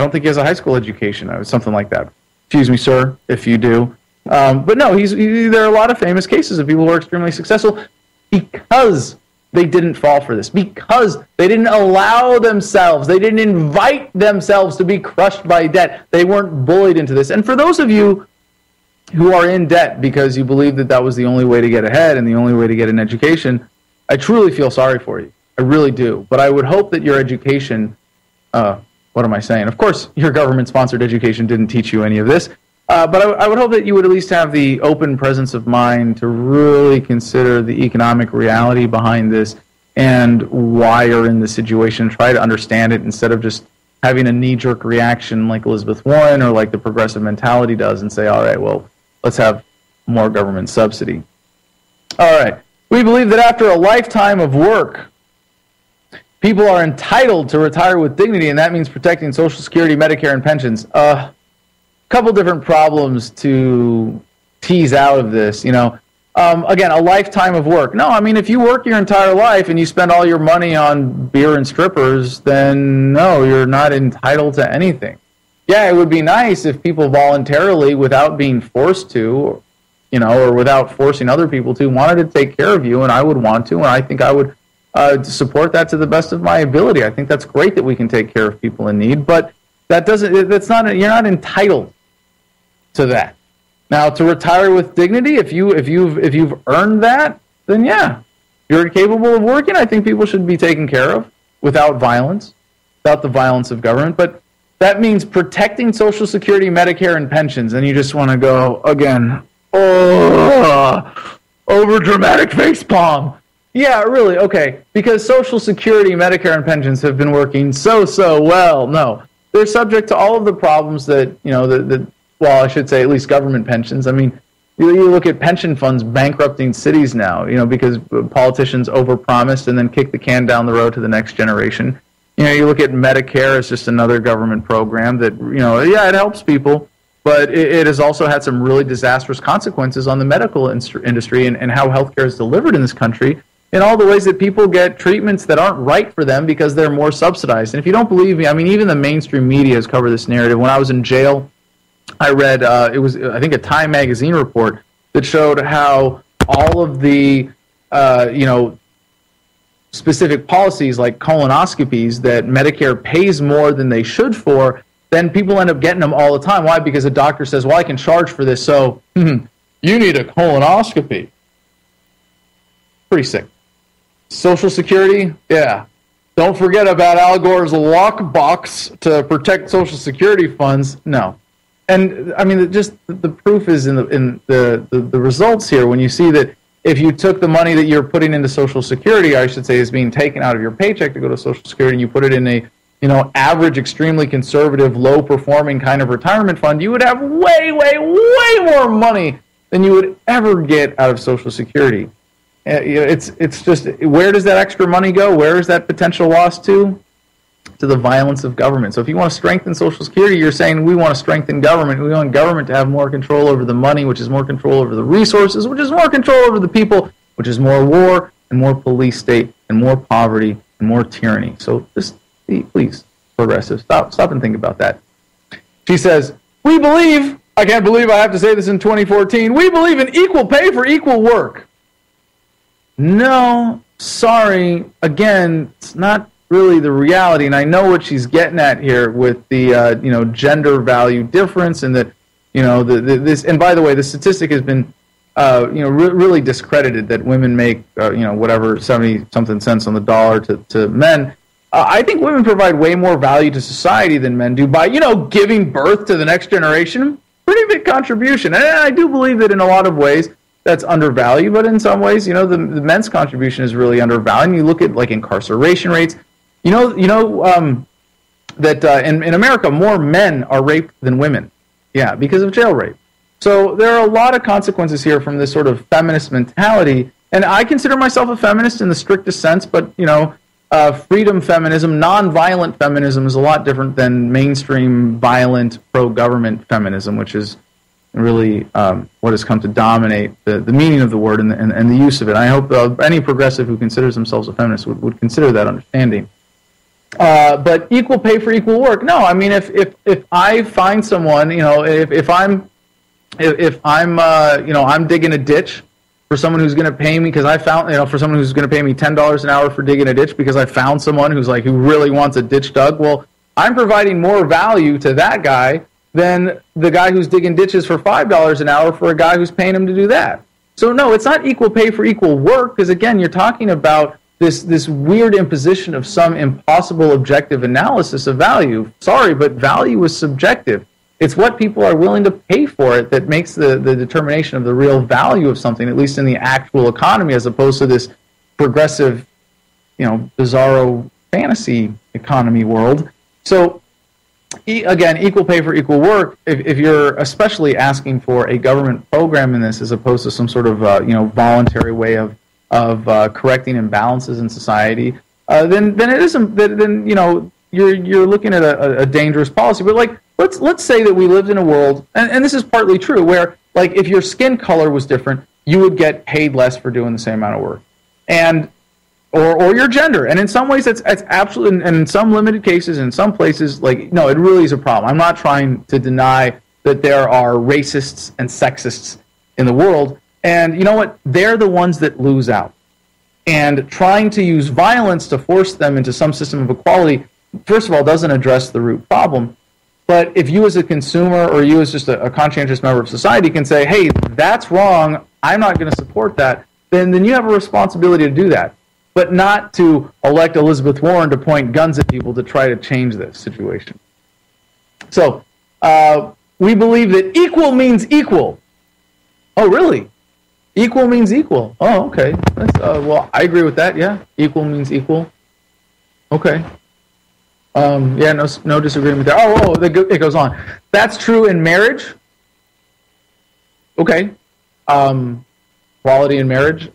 don't think he has a high school education or something like that. Excuse me, sir, if you do. But no, there are a lot of famous cases of people who are extremely successful because they didn't fall for this, because they didn't allow themselves, they didn't invite themselves to be crushed by debt. They weren't bullied into this. And for those of you who are in debt because you believe that that was the only way to get ahead and the only way to get an education, I truly feel sorry for you. I really do. But I would hope that your education, what am I saying? Of course, your government-sponsored education didn't teach you any of this. But I would hope that you would at least have the open presence of mind to really consider the economic reality behind this and why you're in the situation. Try to understand it instead of just having a knee-jerk reaction like Elizabeth Warren or like the progressive mentality does and say, all right, well, let's have more government subsidy. All right. We believe that after a lifetime of work, people are entitled to retire with dignity, and that means protecting Social Security, Medicare, and pensions. Couple different problems to tease out of this, Again, a lifetime of work. No, I mean, if you work your entire life and you spend all your money on beer and strippers, then no, you're not entitled to anything. Yeah, it would be nice if people voluntarily, without being forced to, or without forcing other people to, wanted to take care of you, and I would want to, and I think I would support that to the best of my ability. I think that's great that we can take care of people in need, but you're not entitled to that. Now, to retire with dignity, if you've earned that, then yeah, you're capable of working. I think people should be taken care of without violence, without the violence of government. But that means protecting Social Security, Medicare, and pensions. And you just want to go again, over dramatic facepalm. Yeah, really, okay. Because Social Security, Medicare, and pensions have been working so well. No, they're subject to all of the problems that well, I should say at least government pensions. I mean, you look at pension funds bankrupting cities now, because politicians overpromised and then kick the can down the road to the next generation. You look at Medicare as just another government program that, it helps people, but it has also had some really disastrous consequences on the medical industry and how healthcare is delivered in this country, in all the ways that people get treatments that aren't right for them because they're more subsidized. And if you don't believe me, I mean, even the mainstream media has covered this narrative. When I was in jail, I read, it was, I think, a Time magazine report that showed how all of the, specific policies like colonoscopies that Medicare pays more than they should for, then people end up getting them all the time. Why? Because a doctor says, well, I can charge for this, so you need a colonoscopy. Pretty sick. Social Security, yeah. Don't forget about Al Gore's lockbox to protect Social Security funds. No. And I mean, just the proof is in the results here. When you see that if you took the money that you're putting into Social Security, I should say, is being taken out of your paycheck to go to Social Security, and you put it in a average, extremely conservative, low performing kind of retirement fund, you would have way more money than you would ever get out of Social Security. It's just, where does that extra money go? Where is that potential loss to? To the violence of government. So if you want to strengthen Social Security, you're saying we want to strengthen government. We want government to have more control over the money, which is more control over the resources, which is more control over the people, which is more war and more police state and more poverty and more tyranny. So just please, progressive, stop and think about that. She says, we believe, I can't believe I have to say this in 2014, we believe in equal pay for equal work. No, sorry, again, it's not really the reality, and I know what she's getting at here with the gender value difference, and that this. And by the way, the statistic has been really discredited that women make whatever 70 something cents on the dollar to men. I think women provide way more value to society than men do by giving birth to the next generation. Pretty big contribution, and I do believe that in a lot of ways that's undervalued, but in some ways the men's contribution is really undervalued. And you look at like incarceration rates. That in America, more men are raped than women. Yeah, because of jail rape. So there are a lot of consequences here from this sort of feminist mentality. And I consider myself a feminist in the strictest sense, but, freedom feminism, non-violent feminism is a lot different than mainstream violent pro-government feminism, which is really what has come to dominate the meaning of the word and the use of it. I hope any progressive who considers themselves a feminist would consider that understanding. But equal pay for equal work. No, I mean, if I find someone, if I'm I'm digging a ditch for someone who's going to pay me because I found, for someone who's going to pay me $10 an hour for digging a ditch because I found someone who really wants a ditch dug. Well, I'm providing more value to that guy than the guy who's digging ditches for $5 an hour for a guy who's paying him to do that. So no, it's not equal pay for equal work, because again, you're talking about this weird imposition of some impossible objective analysis of value. Sorry, but value is subjective. It's what people are willing to pay for it that makes the determination of the real value of something, at least in the actual economy, as opposed to this progressive, bizarro fantasy economy world. So again, equal pay for equal work, if you're especially asking for a government program in this as opposed to some sort of voluntary way of correcting imbalances in society, then it isn't. Then you're looking at a dangerous policy. But let's say that we lived in a world, and this is partly true, where if your skin color was different, you would get paid less for doing the same amount of work, or your gender. And in some ways, that's absolutely, and in some limited cases, in some places, no, it really is a problem. I'm not trying to deny that there are racists and sexists in the world. And you know what? They're the ones that lose out. And trying to use violence to force them into some system of equality, first of all, doesn't address the root problem. But if you as a consumer or you as just a conscientious member of society can say, hey, that's wrong, I'm not going to support that, then you have a responsibility to do that. But not to elect Elizabeth Warren to point guns at people to try to change this situation. So we believe that equal means equal. Oh, really? Equal means equal. Oh, okay. Well, I agree with that. Yeah, equal means equal. Okay. Yeah, no disagreement there. It goes on. That's true in marriage. Okay. Quality in marriage.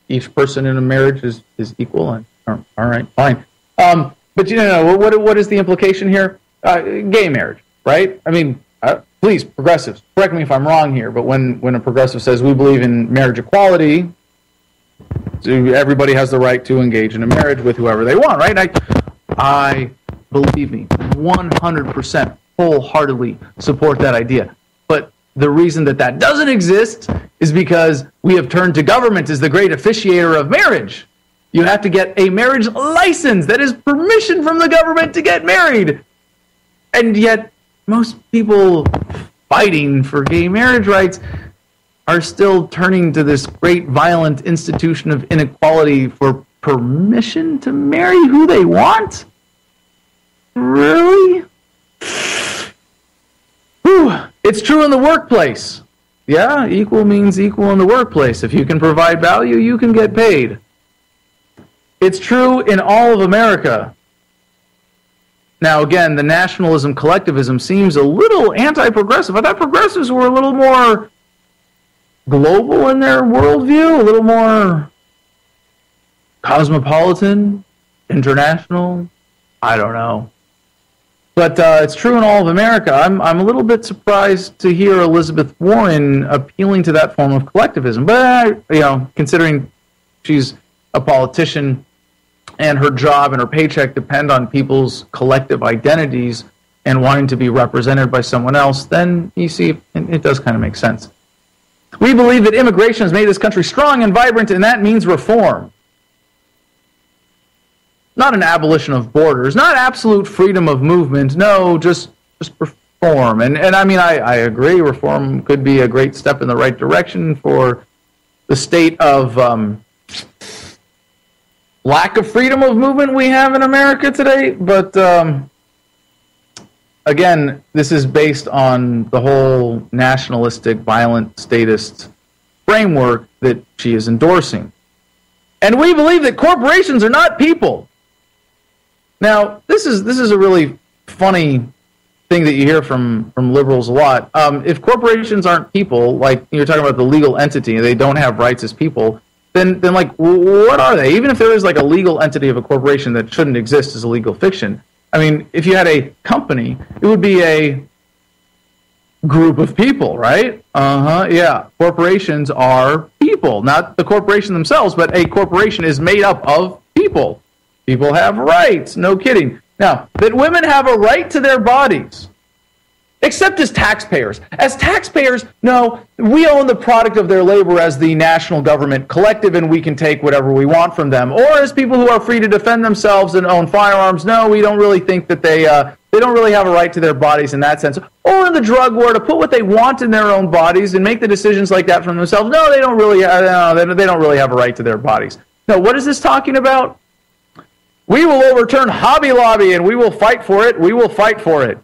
Each person in a marriage is equal. All right, fine. But what is the implication here? Gay marriage, right? I mean, please, progressives, correct me if I'm wrong here, but when a progressive says we believe in marriage equality, so everybody has the right to engage in a marriage with whoever they want, right? I believe me, 100% wholeheartedly support that idea. But the reason that doesn't exist is because we have turned to government as the great officiator of marriage. You have to get a marriage license, that is permission from the government to get married. And yet, most people fighting for gay marriage rights are still turning to this great violent institution of inequality for permission to marry who they want? Really? Whew. It's true in the workplace. Yeah, equal means equal in the workplace. If you can provide value, you can get paid. It's true in all of America. Now, again, the nationalism, collectivism seems a little anti-progressive. I thought progressives were a little more global in their worldview, a little more cosmopolitan, international. I don't know. But it's true in all of America. I'm a little bit surprised to hear Elizabeth Warren appealing to that form of collectivism. But, considering she's a politician, and her job and her paycheck depend on people's collective identities and wanting to be represented by someone else, then you see, it does kind of make sense. We believe that immigration has made this country strong and vibrant, and that means reform. Not an abolition of borders, not absolute freedom of movement, no, just reform. And I mean, I agree, reform could be a great step in the right direction for the state of lack of freedom of movement we have in America today, but again, this is based on the whole nationalistic, violent, statist framework that she is endorsing. And we believe that corporations are not people. Now, this is a really funny thing that you hear from liberals a lot. If corporations aren't people, like you're talking about the legal entity, they don't have rights as people, then what are they? Even if there is a legal entity of a corporation that shouldn't exist as a legal fiction. I mean, if you had a company, it would be a group of people, right? Yeah. Corporations are people, not the corporation themselves, but a corporation is made up of people. People have rights. No kidding. Now, that women have a right to their bodies, except as taxpayers. As taxpayers, no, we own the product of their labor as the national government collective, and we can take whatever we want from them. Or as people who are free to defend themselves and own firearms, no, we don't really think that they don't really have a right to their bodies in that sense. Or in the drug war, to put what they want in their own bodies and make the decisions like that for themselves. No, they don't really have a right to their bodies. No, what is this talking about? We will overturn Hobby Lobby and we will fight for it. We will fight for it.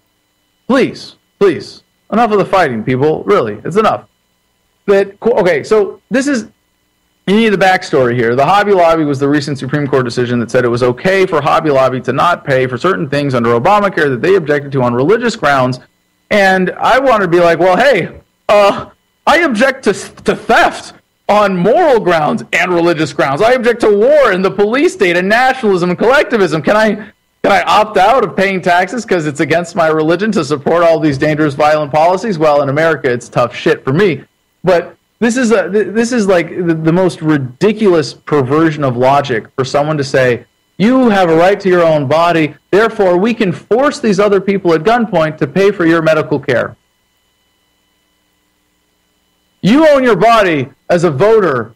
Please, enough of the fighting, people. Really, it's enough. Okay, so this is, you need the backstory here. The Hobby Lobby was the recent Supreme Court decision that said it was okay for Hobby Lobby to not pay for certain things under Obamacare that they objected to on religious grounds. And I want to be like, well, hey, I object to theft on moral grounds and religious grounds. I object to war and the police state and nationalism and collectivism. Can I opt out of paying taxes because it's against my religion to support all these dangerous, violent policies? Well, in America, it's tough shit for me. But this is like the most ridiculous perversion of logic for someone to say, you have a right to your own body, therefore we can force these other people at gunpoint to pay for your medical care. You own your body as a voter,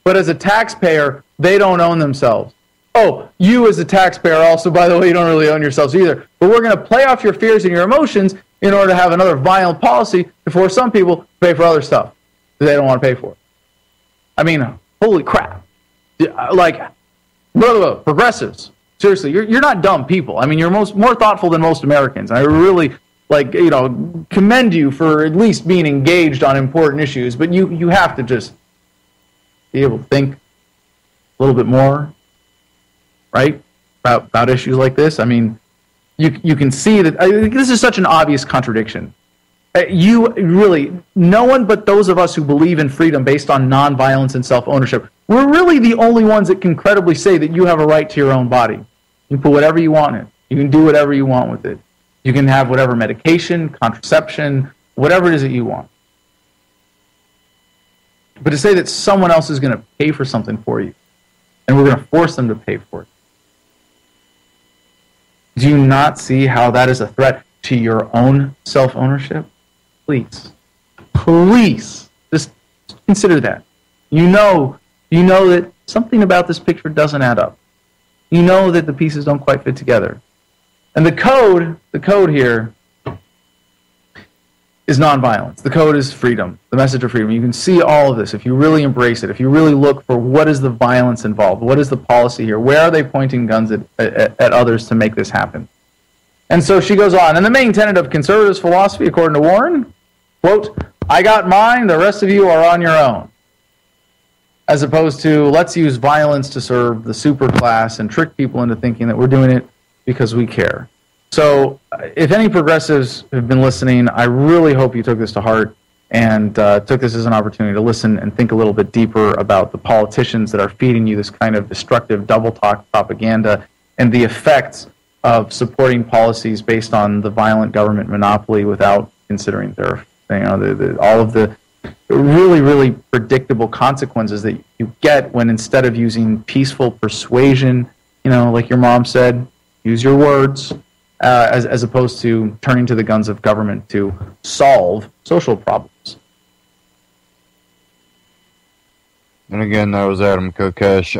but as a taxpayer, they don't own themselves. Oh, you as a taxpayer also, by the way, you don't really own yourselves either. But we're going to play off your fears and your emotions in order to have another violent policy to force some people to pay for other stuff that they don't want to pay for. I mean, holy crap. Like, progressives, seriously, you're not dumb people. I mean, you're more thoughtful than most Americans. I really, commend you for at least being engaged on important issues, but you have to just be able to think a little bit more, right, about issues like this. I mean, you can see that this is such an obvious contradiction. No one but those of us who believe in freedom based on nonviolence and self-ownership, we're really the only ones that can credibly say that you have a right to your own body. You can put whatever you want in it. You can do whatever you want with it. You can have whatever medication, contraception, whatever it is that you want. But to say that someone else is going to pay for something for you, and we're going to force them to pay for it, do you not see how that is a threat to your own self-ownership? Please, just consider that. You know that something about this picture doesn't add up. You know that the pieces don't quite fit together. And the code here is nonviolence. The code is freedom, the message of freedom. You can see all of this if you really embrace it, if you really look for what is the violence involved, what is the policy here, where are they pointing guns at others to make this happen. And so she goes on, and the main tenet of conservatives' philosophy, according to Warren, quote, I got mine, the rest of you are on your own. As opposed to, let's use violence to serve the super class and trick people into thinking that we're doing it because we care. So if any progressives have been listening, I really hope you took this to heart and took this as an opportunity to listen and think a little bit deeper about the politicians that are feeding you this kind of destructive double-talk propaganda and the effects of supporting policies based on the violent government monopoly without considering their, all of the really, really predictable consequences that you get when instead of using peaceful persuasion, like your mom said, use your words, as opposed to turning to the guns of government to solve social problems. And again, that was Adam Kokesh.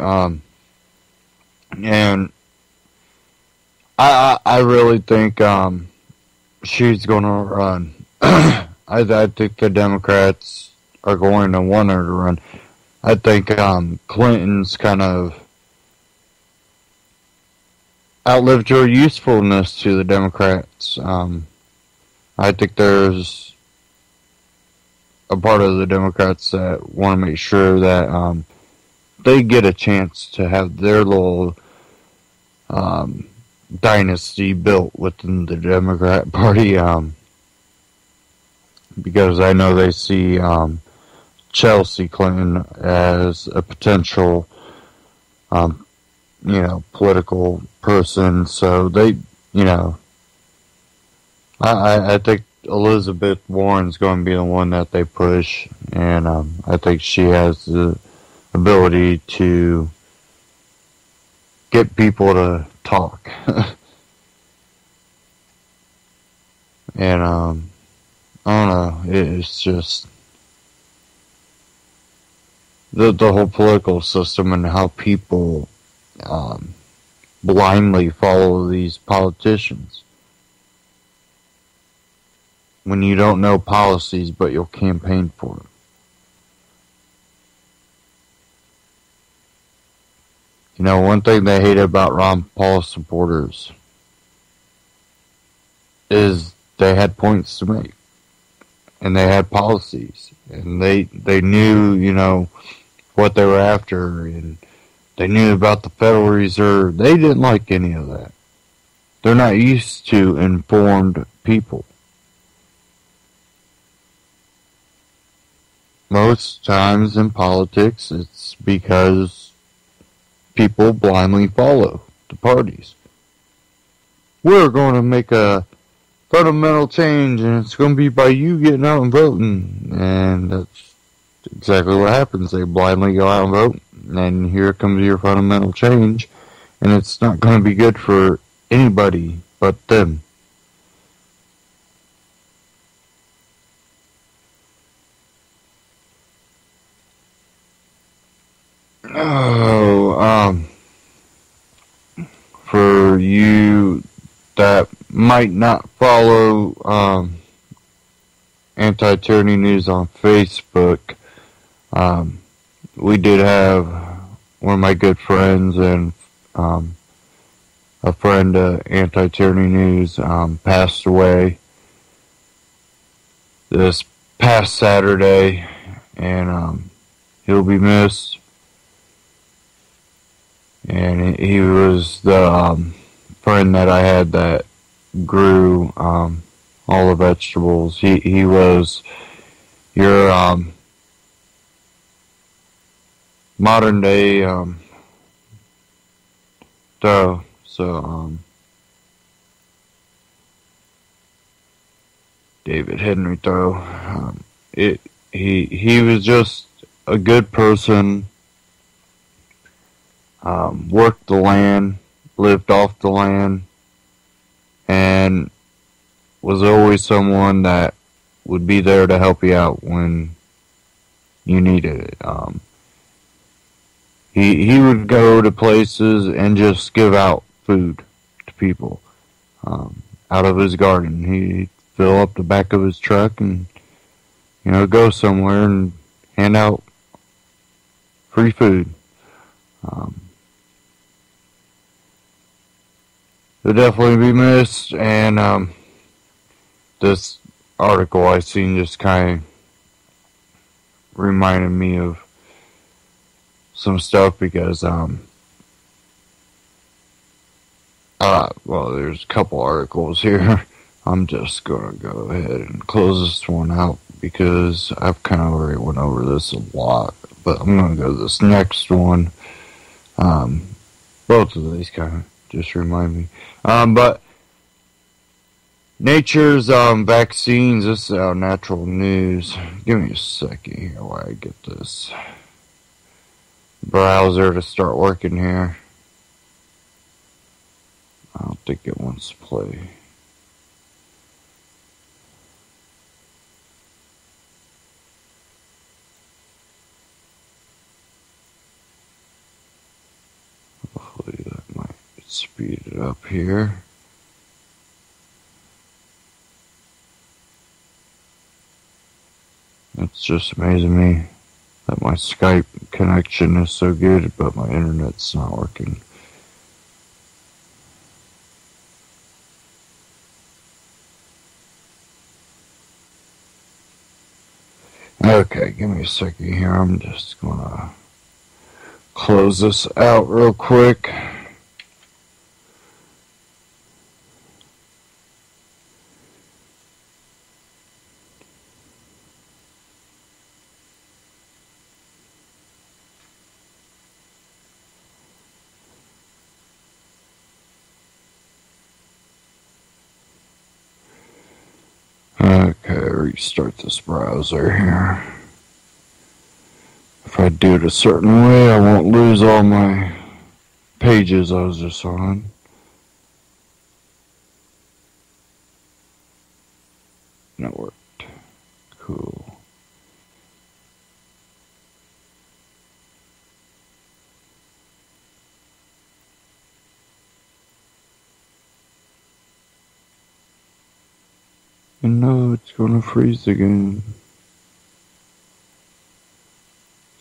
And I really think she's going to run. I think the Democrats are going to want her to run. I think Clinton's kind of outlived her usefulness to the Democrats. I think there's a part of the Democrats that want to make sure that they get a chance to have their little dynasty built within the Democrat Party. Because I know they see Chelsea Clinton as a potential, political person. So they, I think Elizabeth Warren's going to be the one that they push, and I think she has the ability to get people to talk. And I don't know, it's just the whole political system and how people blindly follow these politicians. When you don't know policies, but you'll campaign for them. You know, one thing they hate about Ron Paul supporters is they had points to make. And they had policies. And they knew, you know, what they were after. And they knew about the Federal Reserve. They didn't like any of that. They're not used to informed people. Most times in politics, it's because people blindly follow the parties. We're going to make a fundamental change, and it's going to be by you getting out and voting. And that's exactly what happens. They blindly go out and vote, and here comes your fundamental change, and it's not going to be good for anybody but them. For you that might not follow Anti-Tyranny News on Facebook, we did have one of my good friends and a friend of Anti-Tyranny News passed away this past Saturday, and he'll be missed. And he was the friend that I had that grew all the vegetables. He was your modern day Thoreau. So David Henry Thoreau. He was just a good person. Worked the land, lived off the land, and was always someone that would be there to help you out when you needed it. He would go to places and just give out food to people out of his garden. He'd fill up the back of his truck and, you know, go somewhere and hand out free food. He'll definitely be missed, and this article I seen just kind of reminded me of some stuff because well, there's a couple articles here. I'm just gonna go ahead and close this one out because I've kind of already went over this a lot, but I'm gonna go to this next one. Both of these kind of just remind me. But nature's vaccines, this is our natural news. Give me a second here while I get this browser to start working here. I don't think it wants to play. Hopefully that might speed it up here. It's just amazing me that my Skype connection is so good, but my internet's not working. Okay, give me a second here. I'm just gonna close this out real quick. Okay, restart this browser here. If I do it a certain way, I won't lose all my pages I was just on. That worked. Cool. And no, it's gonna freeze again.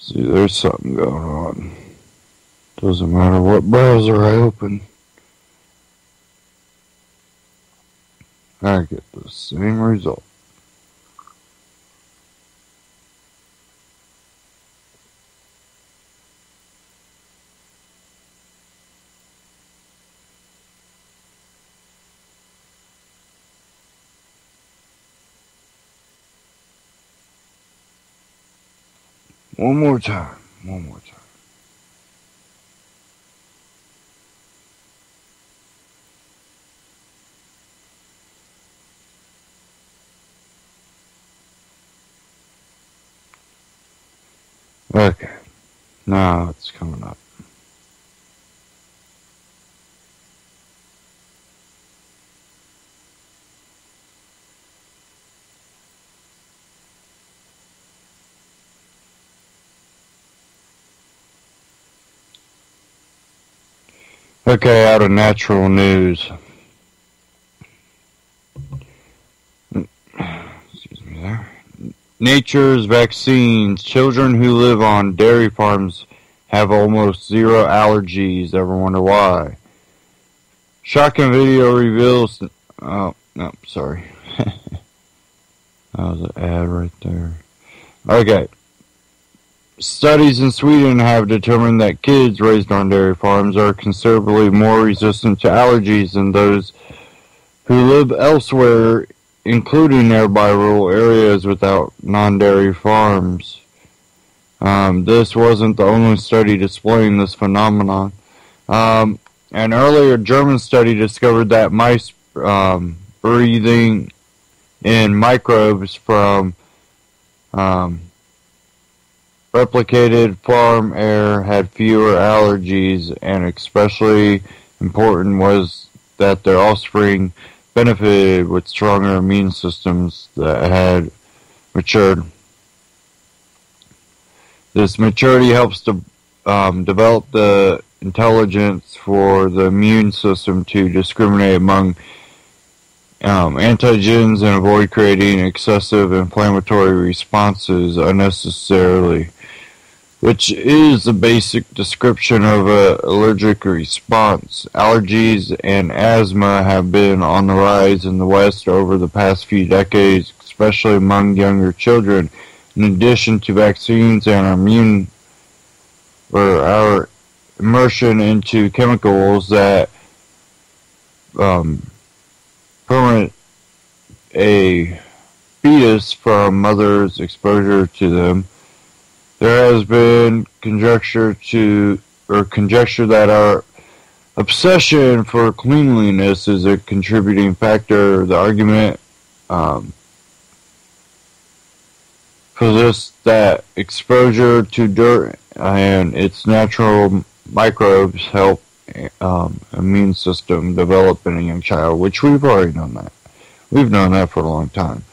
See, there's something going on. Doesn't matter what browser I open. I get the same result. One more time. One more time. Okay. Now it's coming up. Okay, out of natural news. Excuse me there. Nature's vaccines. Children who live on dairy farms have almost zero allergies. Ever wonder why? Shocking video reveals... Oh, no, sorry. That was an ad right there. Okay. Studies in Sweden have determined that kids raised on dairy farms are considerably more resistant to allergies than those who live elsewhere, including nearby rural areas without non-dairy farms. This wasn't the only study displaying this phenomenon. An earlier German study discovered that mice breathing in microbes from replicated farm air had fewer allergies, and especially important was that their offspring benefited with stronger immune systems that had matured. This maturity helps to develop the intelligence for the immune system to discriminate among antigens and avoid creating excessive inflammatory responses unnecessarily, which is the basic description of an allergic response. Allergies and asthma have been on the rise in the West over the past few decades, especially among younger children. In addition to vaccines and our immersion into chemicals that prevent a fetus from mother's exposure to them, there has been conjecture that our obsession for cleanliness is a contributing factor. The argument for this that exposure to dirt and its natural microbes help immune system develop in a young child, which we've already known that. We've known that for a long time.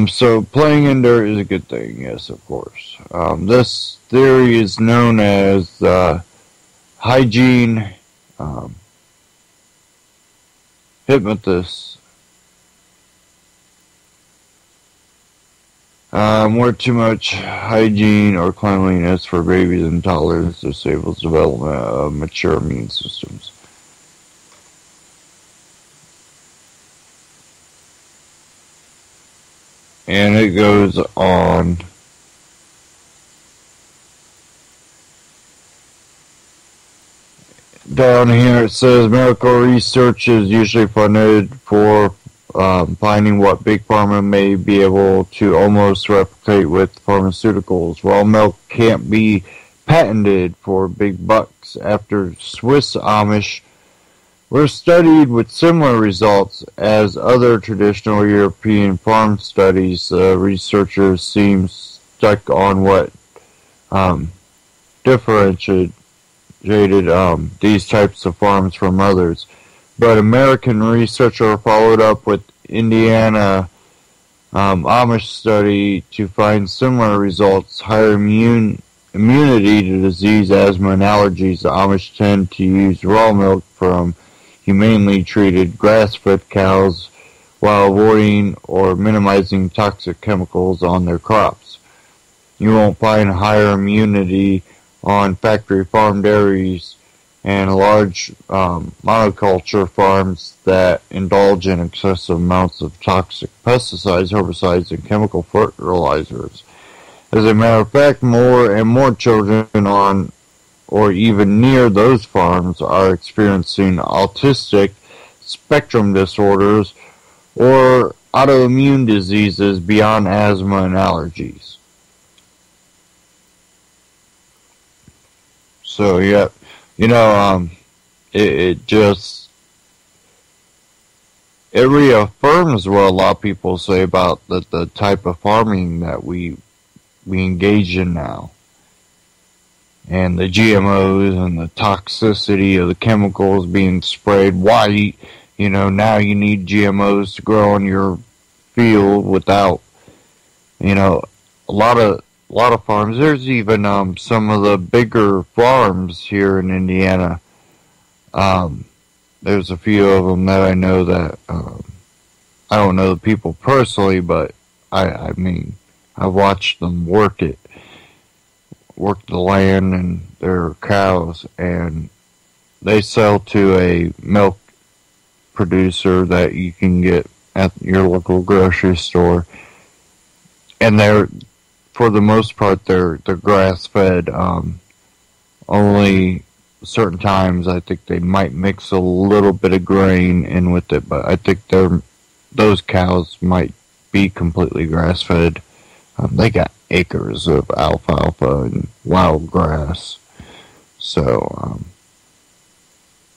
So playing in dirt is a good thing, yes, of course. This theory is known as hygiene hypnosis. Where too much hygiene or cleanliness for babies and toddlers disables development of mature immune systems. And it goes on. Down here it says medical research is usually funded for finding what Big Pharma may be able to almost replicate with pharmaceuticals. While milk can't be patented for big bucks, after Swiss Amish were studied with similar results as other traditional European farm studies, researchers seem stuck on what differentiated these types of farms from others. But American researcher followed up with Indiana Amish study to find similar results, higher immunity to disease, asthma, and allergies. The Amish tend to use raw milk from humanely treated grass-fed cows while avoiding or minimizing toxic chemicals on their crops. You won't find higher immunity on factory farm dairies and large monoculture farms that indulge in excessive amounts of toxic pesticides, herbicides, and chemical fertilizers. As a matter of fact, more and more children on or even near those farms are experiencing autistic spectrum disorders or autoimmune diseases beyond asthma and allergies. So, yeah, it just, it reaffirms what a lot of people say about the type of farming that we engage in now. And the GMOs and the toxicity of the chemicals being sprayed. Why, now you need GMOs to grow on your field without, a lot of farms. There's even some of the bigger farms here in Indiana. There's a few of them that I know that I don't know the people personally, but I mean I've watched them work the land and their cows, and they sell to a milk producer that you can get at your local grocery store, and for the most part, they're grass-fed. Only certain times, I think they might mix a little bit of grain in with it, but I think those cows might be completely grass-fed. They got acres of alfalfa and wild grass, so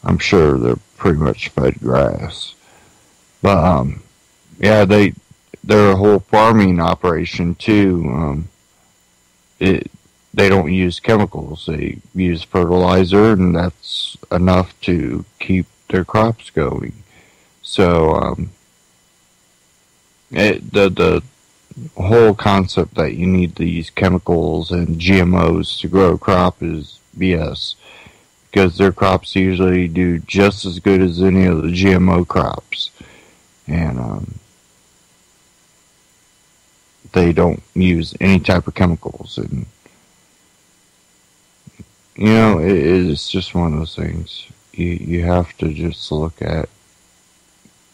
I'm sure they're pretty much fed grass. But yeah, they're a whole farming operation too. They don't use chemicals. They use fertilizer, and that's enough to keep their crops going. So the whole concept that you need these chemicals and GMOs to grow a crop is BS, because their crops usually do just as good as any of the GMO crops, and they don't use any type of chemicals. And it's just one of those things. You have to just look at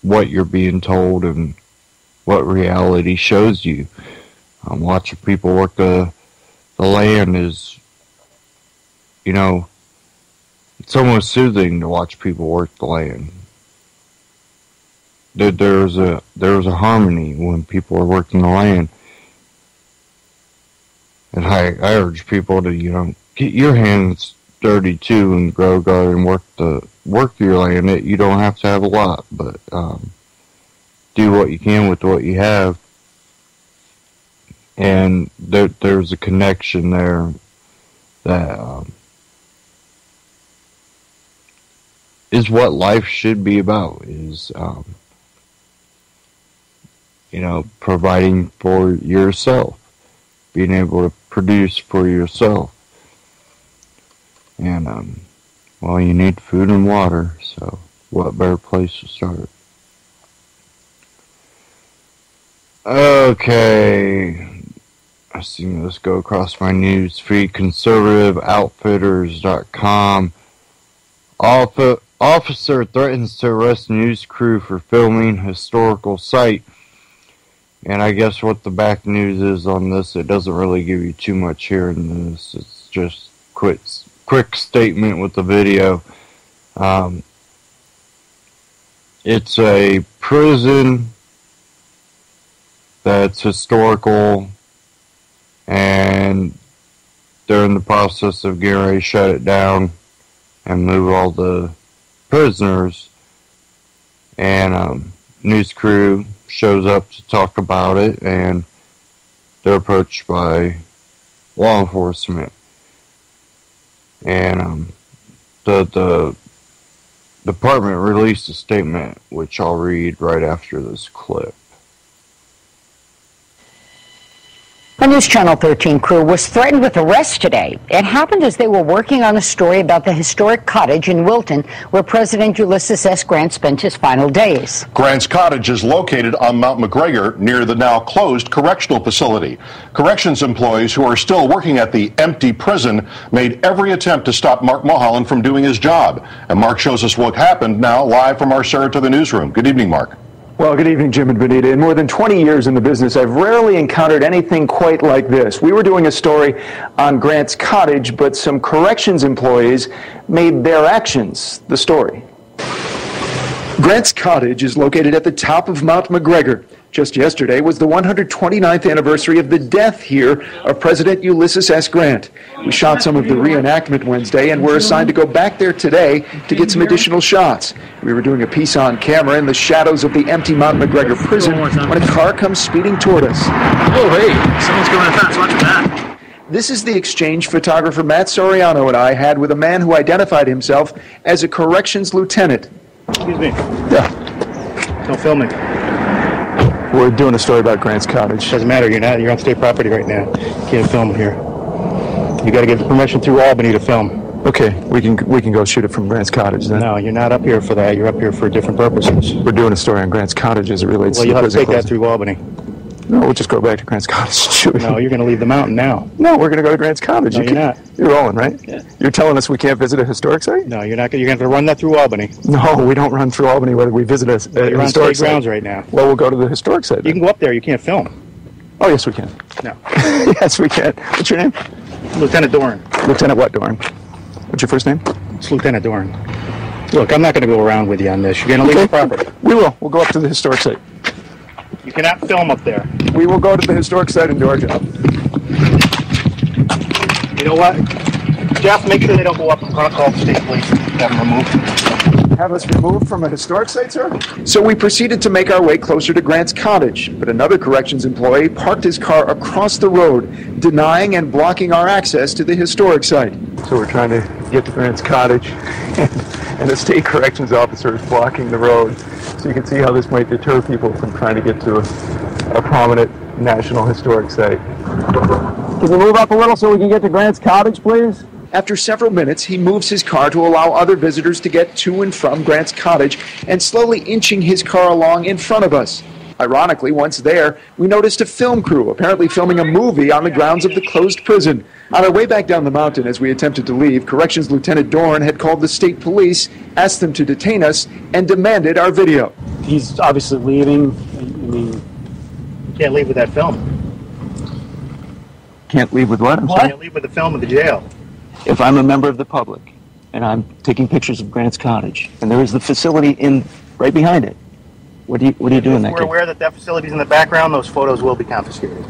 what you're being told and what reality shows you. Watching people work the land is, it's almost soothing to watch people work the land. There's a harmony when people are working the land. And I urge people to, get your hands dirty too and grow garden, work your land. You don't have to have a lot, but do what you can with what you have. And there's a connection there that is what life should be about, is providing for yourself, being able to produce for yourself. And you need food and water, so what better place to start? Okay, I seen this go across my news feed. ConservativeOutfitters.com. Officer threatens to arrest news crew for filming historical site. And I guess what the back news is on this, it doesn't really give you too much here in this. It's just quick statement with the video. It's a prison that's historical, and they're in the process of getting ready to shut it down and move all the prisoners. And news crew shows up to talk about it, and they're approached by law enforcement. And the department released a statement, which I'll read right after this clip. A News Channel 13 crew was threatened with arrest today. It happened as they were working on a story about the historic cottage in Wilton, where President Ulysses S. Grant spent his final days. Grant's cottage is located on Mount McGregor near the now closed correctional facility. Corrections employees who are still working at the empty prison made every attempt to stop Mark Mulholland from doing his job. And Mark shows us what happened now live from our Saratoga newsroom. Good evening, Mark. Well, good evening, Jim and Benita. In more than 20 years in the business, I've rarely encountered anything quite like this. We were doing a story on Grant's cottage, but some corrections employees made their actions the story. Grant's cottage is located at the top of Mount McGregor. Just yesterday was the 129th anniversary of the death here of President Ulysses S. Grant. We shot some of the reenactment Wednesday and were assigned to go back there today to get some additional shots. We were doing a piece on camera in the shadows of the empty Mount McGregor prison when a car comes speeding toward us. Oh, hey, someone's going fast. Watch that. This is the exchange photographer Matt Soriano and I had with a man who identified himself as a corrections lieutenant. Excuse me. Yeah. Don't film me. We're doing a story about Grant's cottage. Doesn't matter. You're on state property right now. Can't film here. You got to get the permission through Albany to film. Okay, we can go shoot it from Grant's cottage then. No, you're not up here for that. You're up here for different purposes. We're doing a story on Grant's cottage as it relates well, to the prison. Well, you'll have to take that through Albany. No, we'll just go back to Grant's cottage and shoot it. No, you're going to leave the mountain now. No, we're going to go to Grant's cottage. No, you're not. You're rolling, right? Yeah. You're telling us we can't visit a historic site? No, you're not. You're going to have to run that through Albany. No, we don't run through Albany whether we visit a historic you're on state site. grounds right now. Well, we'll go to the historic site then. You can go up there. You can't film. Oh, yes, we can. No. Yes, we can. What's your name? Lieutenant Doran. Lieutenant what, Doran? What's your first name? It's Lieutenant Doran. Look, I'm not going to go around with you on this. You're going to leave the property. We will. We'll go up to the historic site. You cannot film up there. We will go to the historic site and do our job. You know what? Jeff, make sure they don't go up and call the state police. Have them removed. Have us removed from a historic site, sir? So we proceeded to make our way closer to Grant's cottage, but another corrections employee parked his car across the road, denying and blocking our access to the historic site. So we're trying to get to Grant's cottage, and the state corrections officer is blocking the road. So you can see how this might deter people from trying to get to a prominent National Historic Site. Can you move up a little so we can get to Grant's cottage, please? After several minutes, he moves his car to allow other visitors to get to and from Grant's cottage and slowly inching his car along in front of us. Ironically, once there, we noticed a film crew apparently filming a movie on the grounds of the closed prison. On our way back down the mountain as we attempted to leave, Corrections Lieutenant Doran had called the state police, asked them to detain us, and demanded our video. He's obviously leaving. I mean, you can't leave with that film. Can't leave with what? You can't leave with the film of the jail. If I'm a member of the public and I'm taking pictures of Grant's cottage and there is the facility in right behind it, what do you do in that case? We're aware that facility's in the background. Those photos will be confiscated.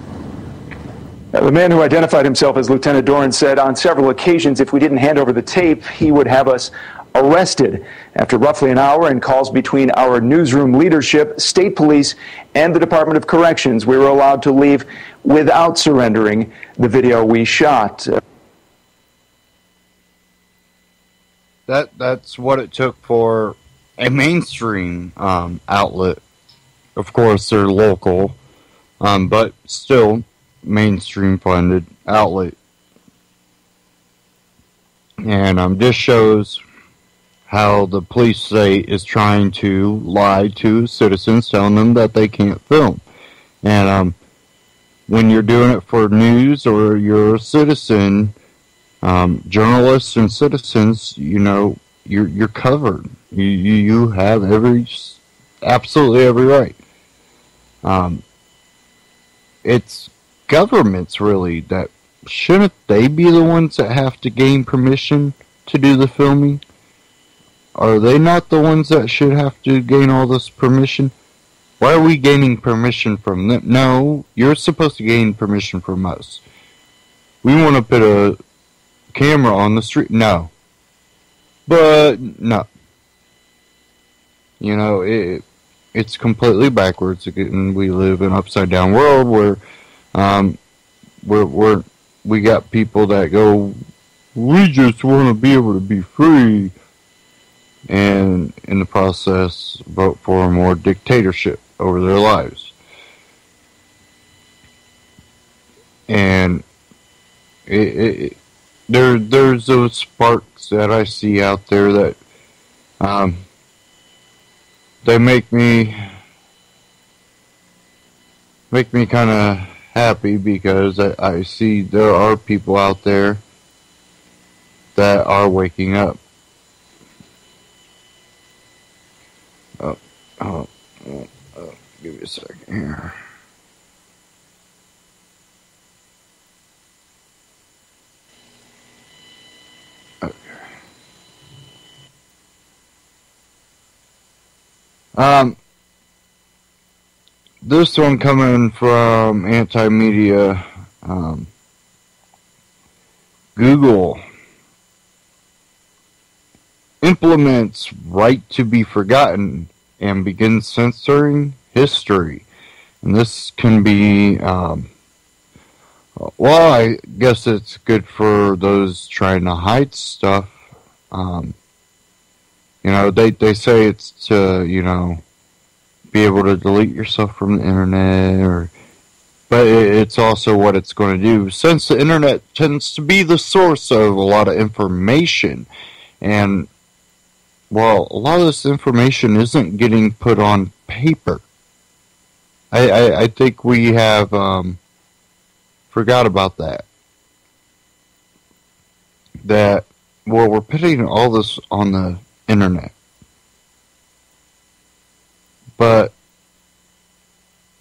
The man who identified himself as Lieutenant Doran said on several occasions if we didn't hand over the tape, he would have us arrested. After roughly an hour and calls between our newsroom leadership, state police, and the Department of Corrections, we were allowed to leave without surrendering the video we shot. That's what it took for a mainstream outlet. Of course, they're local, but still mainstream funded outlet. And this shows how the police state is trying to lie to citizens, telling them that they can't film. And when you're doing it for news or you're a citizen, journalists and citizens, you know, you're covered. You have absolutely every right. It's governments really that shouldn't they be the ones that have to gain permission to do the filming? Are they not the ones that should have to gain all this permission? Why are we gaining permission from them? No, you're supposed to gain permission from us. We want to put a camera on the street. No. But, no. You know, it's completely backwards, and we live in an upside-down world where we got people that go we just want to be able to be free, and in the process vote for more dictatorship over their lives. And there's those sparks that I see out there that they make me kind of happy, because I see there are people out there that are waking up. Give me a second here. This one coming from Anti-Media. Google implements right to be forgotten and begins censoring history. And this can be, well, I guess it's good for those trying to hide stuff. They say it's to, be able to delete yourself from the internet, but it's also what it's going to do. Since the internet tends to be the source of a lot of information, and, well, a lot of this information isn't getting put on paper. I think we have forgot about that. We're putting all this on the internet. But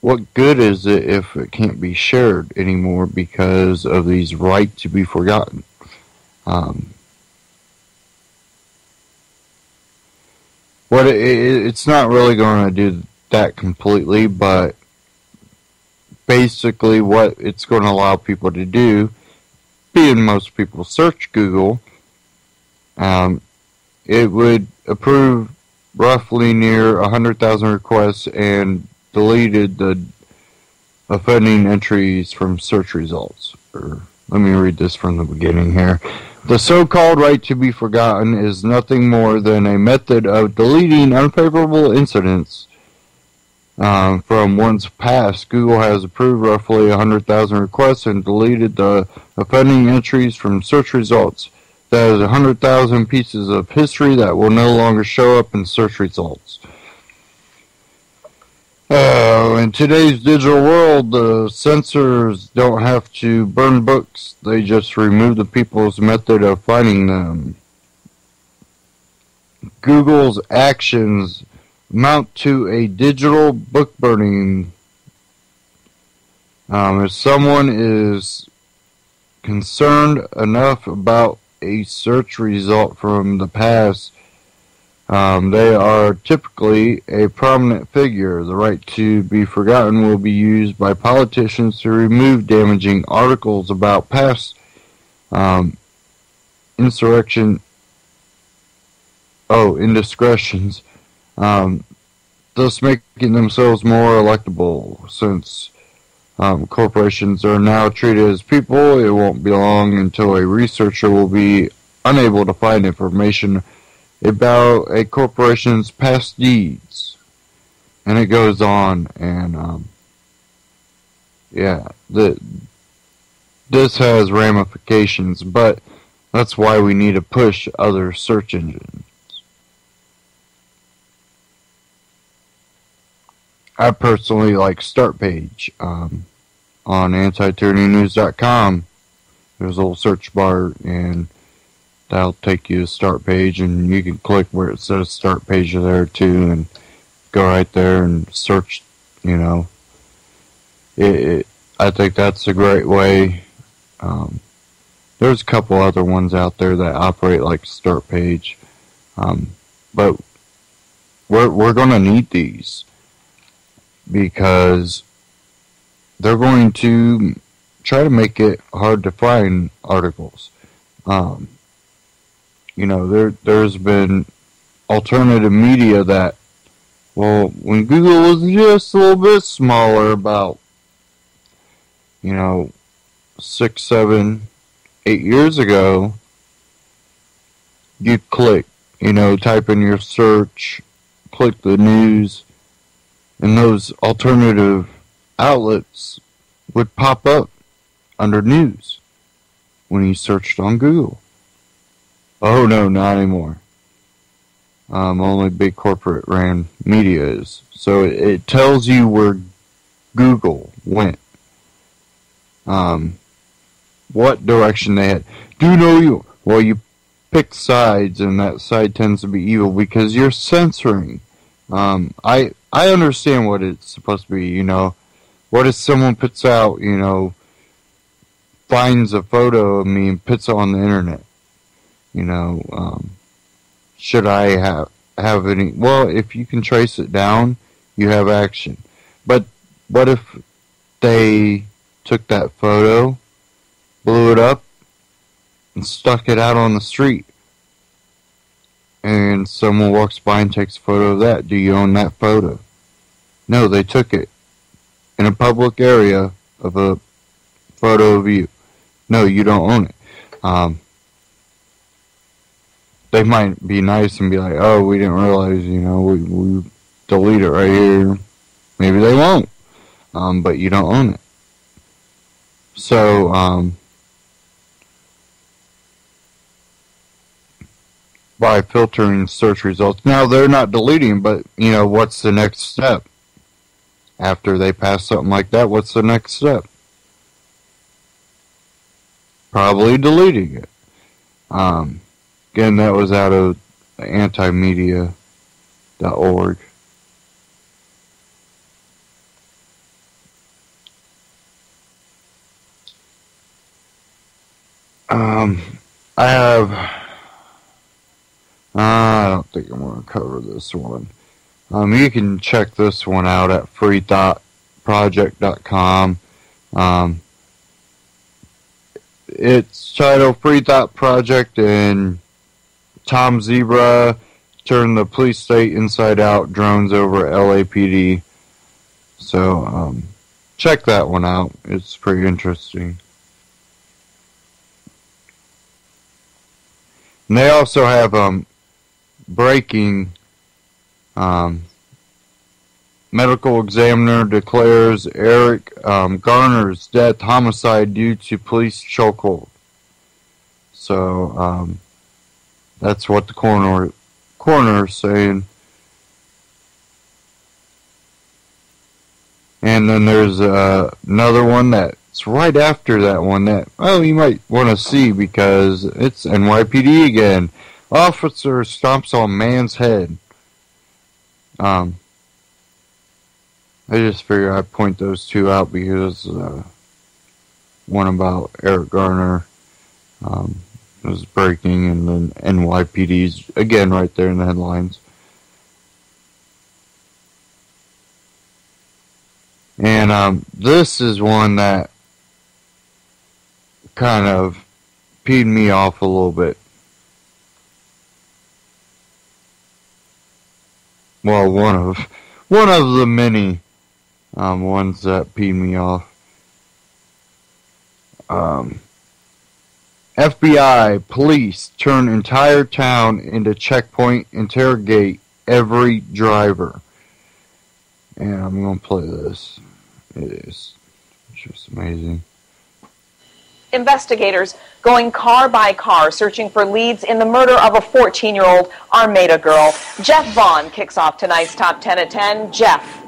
what good is it if it can't be shared anymore because of these right to be forgotten? It's not really going to do that completely, but basically what it's going to allow people to do, being most people search Google, it would approve roughly near 100,000 requests and deleted the offending entries from search results. Let me read this from the beginning here. The so-called right to be forgotten is nothing more than a method of deleting unfavorable incidents from one's past. Google has approved roughly 100,000 requests and deleted the offending entries from search results. That is 100,000 pieces of history that will no longer show up in search results. In today's digital world, the censors don't have to burn books. They just remove the people's method of finding them. Google's actions amount to a digital book burning. If someone is concerned enough about a search result from the past, they are typically a prominent figure. The right to be forgotten will be used by politicians to remove damaging articles about past indiscretions, thus making themselves more electable. Since corporations are now treated as people, it won't be long until a researcher will be unable to find information about a corporation's past deeds. And it goes on, and this has ramifications, but that's why we need to push other search engines. I personally like Start Page on Anti-Tyranny.com. There's a little search bar, and that'll take you to Start Page, and you can click where it says Start Page there too, and go right there and search. I think that's a great way. There's a couple other ones out there that operate like Start Page, but we're going to need these, because they're going to try to make it hard to find articles. There's been alternative media that, well, when Google was just a little bit smaller, about, 6, 7, 8 years ago, you click, type in your search, click the news, and those alternative outlets would pop up under news when you searched on Google. Oh no, not anymore. Only big corporate ran media is. So it tells you where Google went. What direction they had. Do you know you pick sides, and that side tends to be evil because you're censoring. I understand what it's supposed to be, What if someone puts out, finds a photo of me and puts it on the internet? Should I have any? Well, if you can trace it down, you have action. But what if they took that photo, blew it up, and stuck it out on the street? And someone walks by and takes a photo of that. Do you own that photo? No, they took it in a public area of a photo of you. No, you don't own it. They might be nice and be like, oh, we didn't realize, we delete it right here. Maybe they won't. But you don't own it. So, by filtering search results. Now, they're not deleting, but, what's the next step? After they pass something like that, what's the next step? Probably deleting it. Again, that was out of antimedia.org. I don't think I'm going to cover this one. You can check this one out at freethoughtproject.com. It's titled Free Thought Project, and Tom Zebra turned the police state inside out, drones over LAPD. So, check that one out. It's pretty interesting. And they also have, breaking, medical examiner declares Eric Garner's death homicide due to police chokehold. So, that's what the coroner is saying. And then there's another one that's right after that one that, you might want to see because it's NYPD again. Officer stomps on man's head. I just figured I'd point those two out because one about Eric Garner was breaking, and then NYPD's again right there in the headlines. And this is one that kind of peed me off a little bit. Well, one of the many ones that peed me off. FBI police turn entire town into checkpoint, interrogate every driver. And I'm going to play this. It's just amazing. Investigators going car by car searching for leads in the murder of a 14-year-old Armada girl. Jeff Vaughn kicks off tonight's Top 10 at 10. Jeff.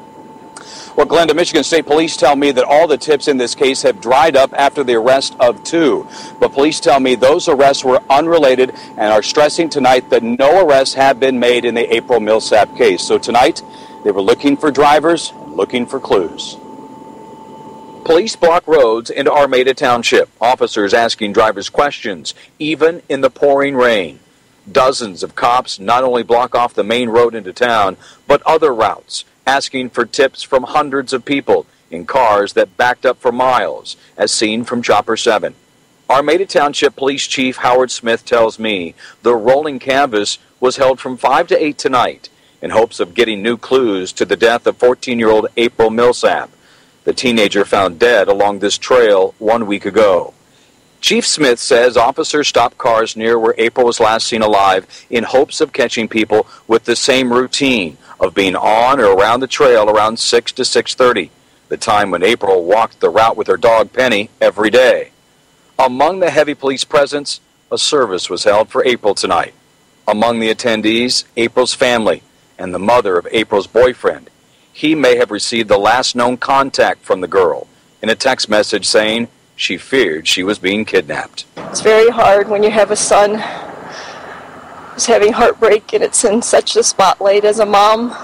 Well, Glenda, Michigan State Police tell me that all the tips in this case have dried up after the arrest of 2. But police tell me those arrests were unrelated and are stressing tonight that no arrests have been made in the April Millsap case. So tonight, they were looking for drivers, looking for clues. Police block roads into Armada Township. Officers asking drivers questions, even in the pouring rain. Dozens of cops not only block off the main road into town, but other routes, asking for tips from hundreds of people in cars that backed up for miles, as seen from Chopper 7. Armada Township Police Chief Howard Smith tells me the rolling canvass was held from 5 to 8 tonight in hopes of getting new clues to the death of 14-year-old April Millsap, the teenager found dead along this trail 1 week ago. Chief Smith says officers stopped cars near where April was last seen alive in hopes of catching people with the same routine of being on or around the trail around 6 to 6:30, the time when April walked the route with her dog Penny every day. Among the heavy police presence, a service was held for April tonight. Among the attendees, April's family and the mother of April's boyfriend. He may have received the last known contact from the girl in a text message saying she feared she was being kidnapped. It's very hard when you have a son who's having heartbreak and it's in such the spotlight as a mom.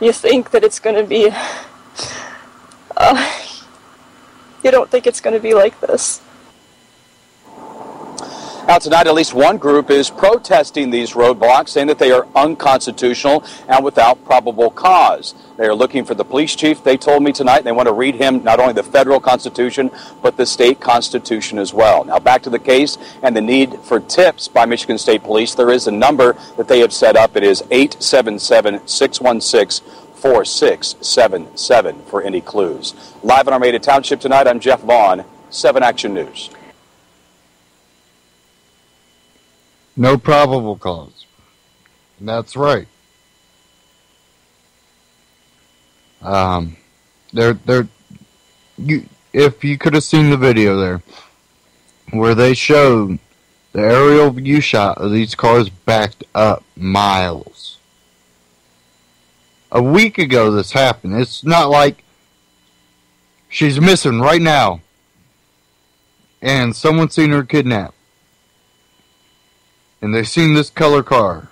You think that it's going to be, you don't think it's going to be like this. Now tonight, at least one group is protesting these roadblocks, saying that they are unconstitutional and without probable cause. They are looking for the police chief, they told me tonight, and they want to read him not only the federal constitution, but the state constitution as well. Now back to the case and the need for tips by Michigan State Police. There is a number that they have set up. It is 877-616-4677 for any clues. Live in Armada Township tonight, I'm Jeff Vaughn, 7 Action News. No probable cause. That's right. If you could have seen the video there, where they showed the aerial view shot of these cars backed up miles. A week ago this happened. It's not like she's missing right now and someone's seen her kidnapped. And they've seen this color car.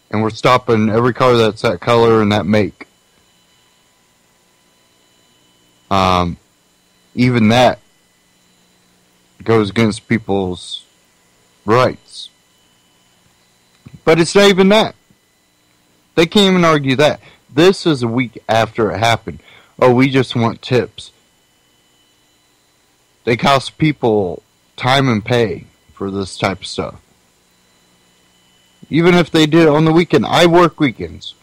And we're stopping every car that's that color and that make. Even that goes against people's rights. But it's not even that. They can't even argue that. This is a week after it happened. Oh, we just want tips. They cost people time and pay for this type of stuff. Even if they did it on the weekend. I work weekends.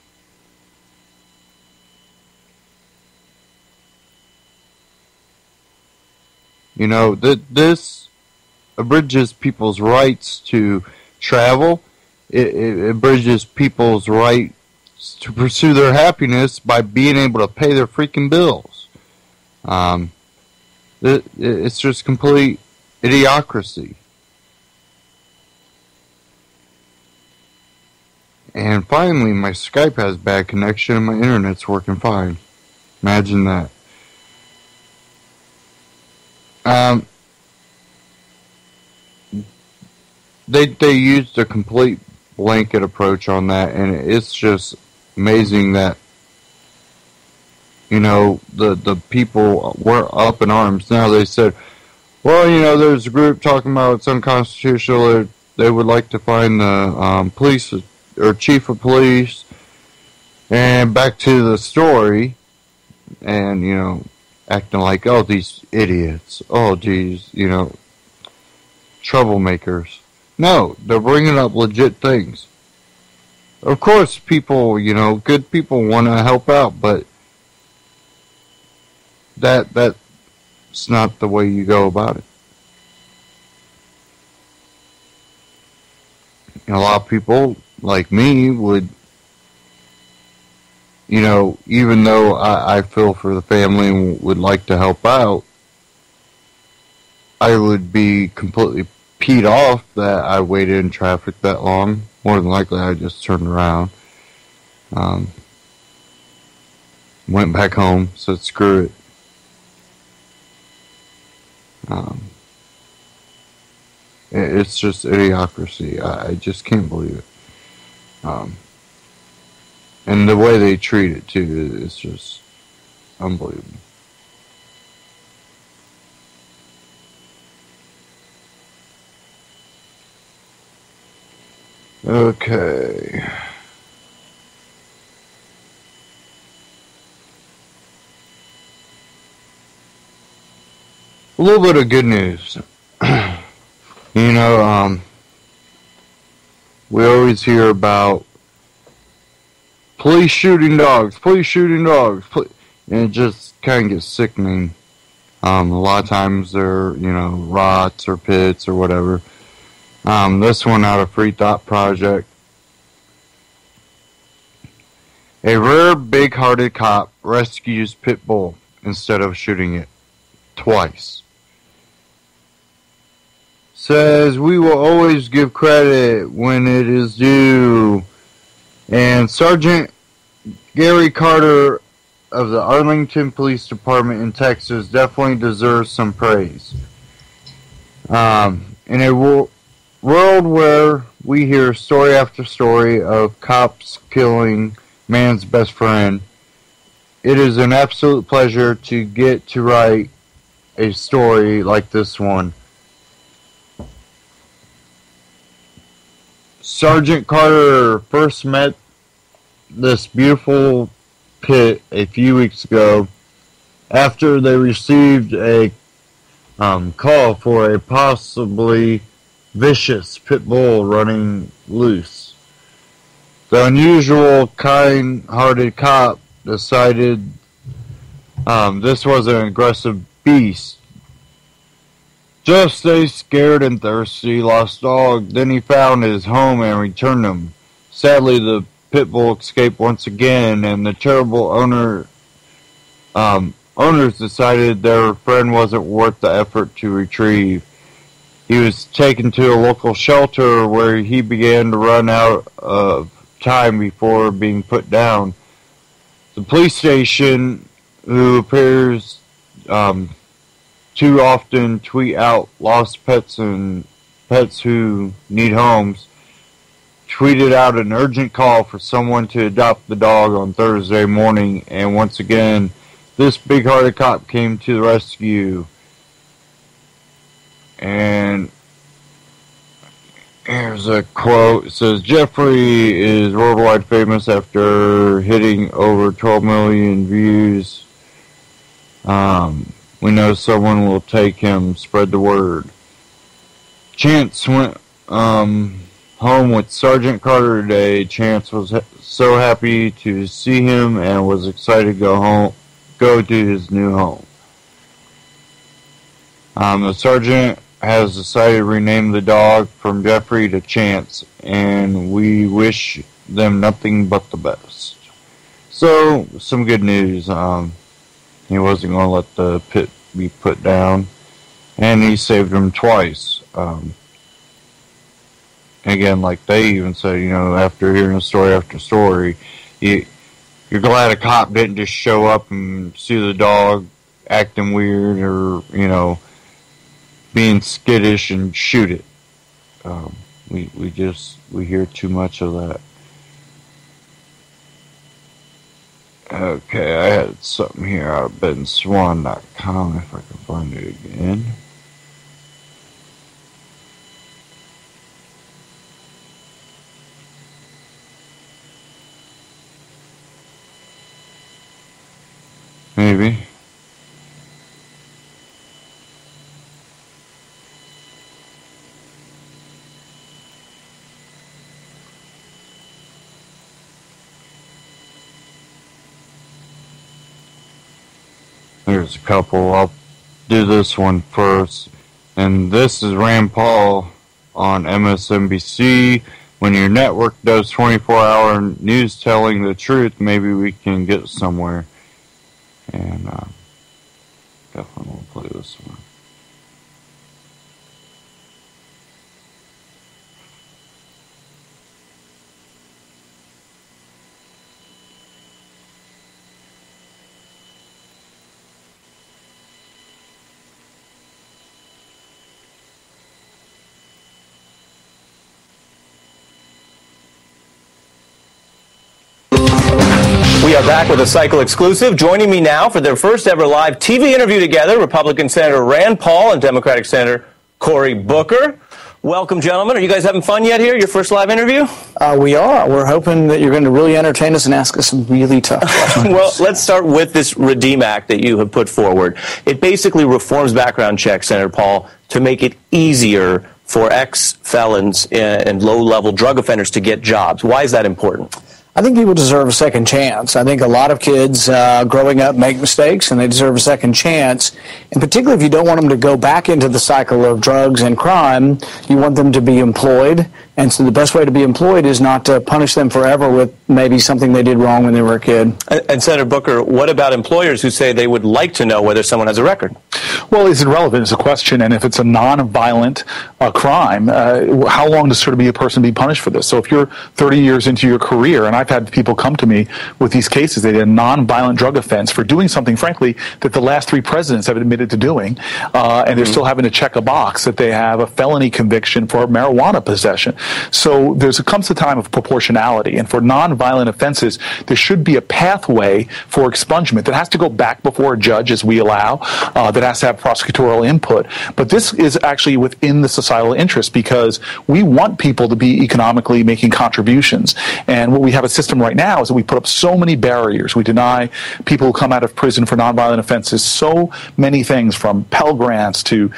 You know, this abridges people's rights to travel. It abridges people's rights to pursue their happiness by being able to pay their freaking bills. It's just complete idiocracy. And finally, my Skype has bad connection and my internet's working fine. Imagine that. They used a complete blanket approach on that, and it's just amazing that, you know, the people were up in arms. Now they said, well, you know, there's a group talking about it's unconstitutional. They would like to find the police or chief of police. And back to the story, and, you know, acting like, oh, these idiots, oh, geez, you know, troublemakers. No, they're bringing up legit things. Of course, people, you know, good people want to help out, but that's not the way you go about it. And a lot of people, like me, would, you know, even though I feel for the family and would like to help out, I would be completely peed off that I waited in traffic that long. More than likely, I just turned around. Went back home, said screw it. It's just idiocracy. I just can't believe it. And the way they treat it, too, is just unbelievable. Okay. A little bit of good news. You know, we always hear about police shooting dogs, and it just kind of gets sickening. A lot of times they're, rots or pits or whatever. This one out of Free Thought Project. A rare big-hearted cop rescues pit bull instead of shooting it twice. Says, we will always give credit when it is due. And Sergeant Gary Carter of the Arlington Police Department in Texas definitely deserves some praise. In a world where we hear story after story of cops killing man's best friend, it is an absolute pleasure to get to write a story like this one. Sergeant Carter first met this beautiful pit a few weeks ago after they received a call for a possibly vicious pit bull running loose. The unusual, kind-hearted cop decided this was an aggressive beast. Just a scared and thirsty lost dog. Then he found his home and returned him. Sadly, the pit bull escaped once again, and the terrible owners decided their friend wasn't worth the effort to retrieve. He was taken to a local shelter where he began to run out of time before being put down. The police station, who appears too often tweet out lost pets and pets who need homes, tweeted out an urgent call for someone to adopt the dog on Thursday morning, and once again, this big-hearted cop came to the rescue. And here's a quote. It says, Jeffrey is worldwide famous after hitting over 12 million views. We know someone will take him. Spread the word. Chance went home with Sergeant Carter today. Chance was so happy to see him and was excited to go to his new home. The sergeant has decided to rename the dog from Jeffrey to Chance, and we wish them nothing but the best. So, some good news. He wasn't going to let the pit be put down, and he saved him twice. Again, like they even said, after hearing story after story, you're glad a cop didn't just show up and see the dog acting weird or, being skittish and shoot it. We hear too much of that. Okay, I had something here out of bedswan.com if I can find it again. Maybe. There's a couple. I'll do this one first. And this is Rand Paul on MSNBC. When your network does 24-hour news telling the truth, maybe we can get somewhere. And definitely will play this one. We are back with a Cycle exclusive. Joining me now for their first ever live TV interview together, Republican Senator Rand Paul and Democratic Senator Cory Booker. Welcome, gentlemen. Are you guys having fun yet here? Your first live interview? We are. We're hoping that you're going to really entertain us and ask us some really tough questions. Well, let's start with this REDEEM Act that you have put forward. It basically reforms background checks, Senator Paul, to make it easier for ex-felons and low-level drug offenders to get jobs. Why is that important? I think people deserve a second chance. I think a lot of kids growing up make mistakes, and they deserve a second chance. And particularly if you don't want them to go back into the cycle of drugs and crime, you want them to be employed. And so the best way to be employed is not to punish them forever with maybe something they did wrong when they were a kid. And Senator Booker, what about employers who say they would like to know whether someone has a record? Well, is it relevant is a question, and if it's a non-violent crime, how long does sort of be a person be punished for this? So if you're 30 years into your career, and I've had people come to me with these cases, they did a non-violent drug offense for doing something, frankly, that the last 3 presidents have admitted to doing, and they're still having to check a box that they have a felony conviction for marijuana possession. So comes a time of proportionality, and for non-violent offenses, there should be a pathway for expungement that has to go back before a judge, as we allow, that has to have prosecutorial input. But this is actually within the societal interest, because we want people to be economically making contributions. And what we have a system right now is that we put up so many barriers. We deny people who come out of prison for nonviolent offenses so many things, from Pell Grants to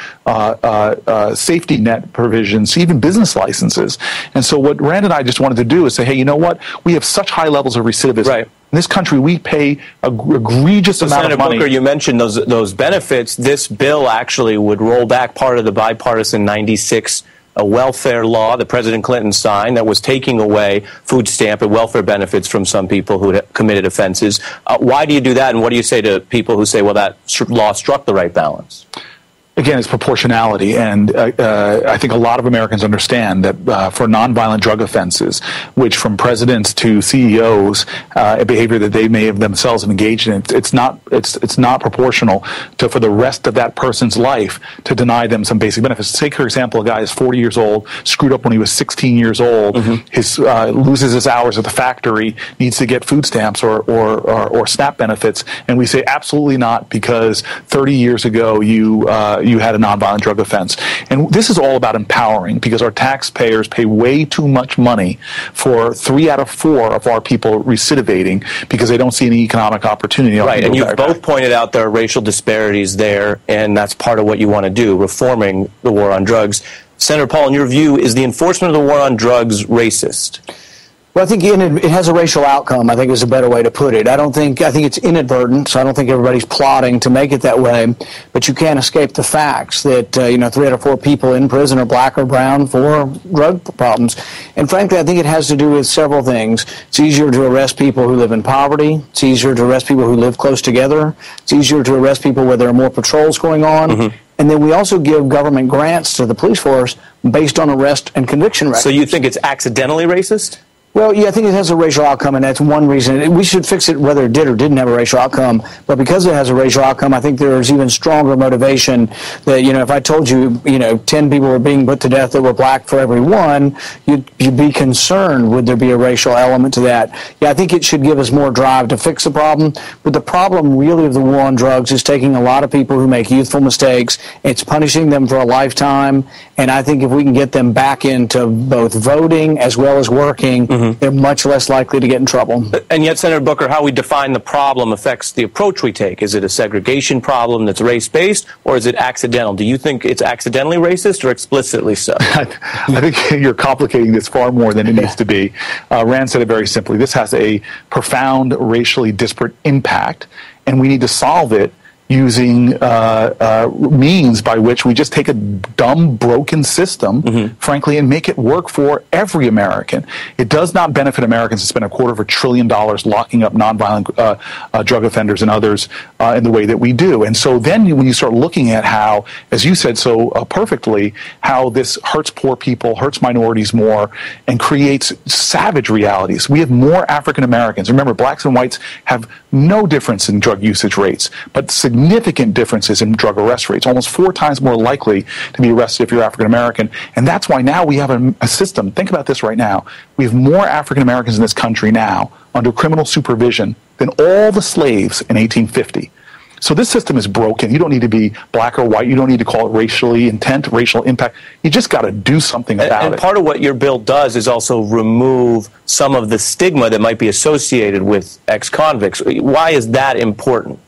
safety net provisions, even business licenses. And so what Rand and I just wanted to do is say, hey, you know what? We have such high levels of recidivism. Right. In this country, we pay an egregious amount of money. Senator Booker, you mentioned those benefits. This bill actually would roll back part of the bipartisan 96 welfare law that President Clinton signed that was taking away food stamp and welfare benefits from some people who had committed offenses. Why do you do that, and what do you say to people who say, well, that law struck the right balance? Again, it's proportionality, and I think a lot of Americans understand that for nonviolent drug offenses, which from presidents to CEOs, a behavior that they may have themselves engaged in, it's not proportional to, for the rest of that person's life, to deny them some basic benefits. Take, for example, a guy is 40 years old, screwed up when he was 16 years old, loses his hours at the factory, needs to get food stamps or SNAP benefits, and we say absolutely not, because 30 years ago you had a nonviolent drug offense. And this is all about empowering, because our taxpayers pay way too much money for 3 out of 4 of our people recidivating because they don't see any economic opportunity. Right, and you've both pointed out there are racial disparities there, and that's part of what you want to do, reforming the war on drugs. Senator Paul, in your view, is the enforcement of the war on drugs racist? Well, I think it has a racial outcome, I think is a better way to put it. I think it's inadvertent, so I don't think everybody's plotting to make it that way. But you can't escape the facts that, 3 out of 4 people in prison are black or brown for drug problems. And frankly, I think it has to do with several things. It's easier to arrest people who live in poverty. It's easier to arrest people who live close together. It's easier to arrest people where there are more patrols going on. And then we also give government grants to the police force based on arrest and conviction records. So you think it's accidentally racist? Well, yeah, I think it has a racial outcome, and that's one reason. We should fix it whether it did or didn't have a racial outcome. But because it has a racial outcome, I think there's even stronger motivation that, if I told you, 10 people were being put to death that were black for every one, you'd be concerned, would there be a racial element to that? Yeah, I think it should give us more drive to fix the problem. But the problem really of the war on drugs is taking a lot of people who make youthful mistakes. It's punishing them for a lifetime. And I think if we can get them back into both voting as well as working, they're much less likely to get in trouble. And yet, Senator Booker, how we define the problem affects the approach we take. Is it a segregation problem that's race-based, or is it accidental? Do you think it's accidentally racist or explicitly so? I think you're complicating this far more than it needs to be. Rand said it very simply. This has a profound racially disparate impact, and we need to solve it using means by which we just take a dumb, broken system, frankly, and make it work for every American. It does not benefit Americans to spend $250 billion locking up nonviolent drug offenders and others in the way that we do. And so then when you start looking at how, as you said so perfectly, how this hurts poor people, hurts minorities more, and creates savage realities. We have more African Americans. Remember, blacks and whites have no difference in drug usage rates, but significant differences in drug arrest rates, almost 4 times more likely to be arrested if you're African American. And that's why now we have a system. Think about this right now. We have more African Americans in this country now under criminal supervision than all the slaves in 1850. So this system is broken. You don't need to be black or white. You don't need to call it racial impact. You just got to do something about it. And part of what your bill does is also remove some of the stigma that might be associated with ex-convicts. Why is that important?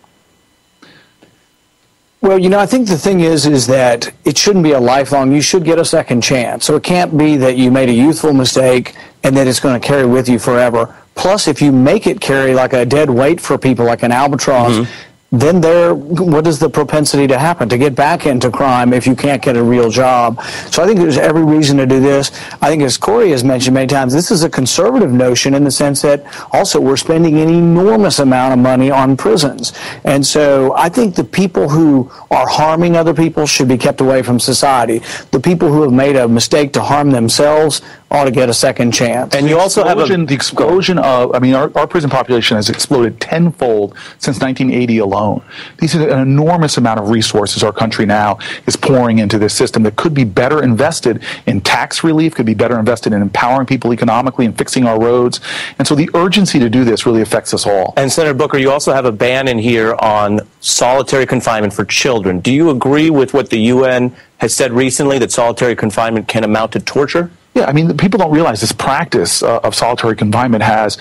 Well, I think the thing is that it shouldn't be a lifelong. You should get a second chance. So it can't be that you made a youthful mistake and that it's going to carry with you forever. Plus, if you make it carry like a dead weight for people, like an albatross, then what is the propensity to happen? To get back into crime if you can't get a real job. So I think there's every reason to do this. I think, as Corey has mentioned many times, this is a conservative notion in the sense that also we're spending an enormous amount of money on prisons. And so I think the people who are harming other people should be kept away from society. The people who have made a mistake to harm themselves ought to get a second chance. And you also have the explosion of, I mean, our prison population has exploded tenfold since 1980 alone. These are an enormous amount of resources our country now is pouring into this system that could be better invested in tax relief, could be better invested in empowering people economically and fixing our roads. And so the urgency to do this really affects us all. And Senator Booker, you also have a ban in here on solitary confinement for children. Do you agree with what the UN has said recently, that solitary confinement can amount to torture? Yeah, I mean, people don't realize this practice of solitary confinement has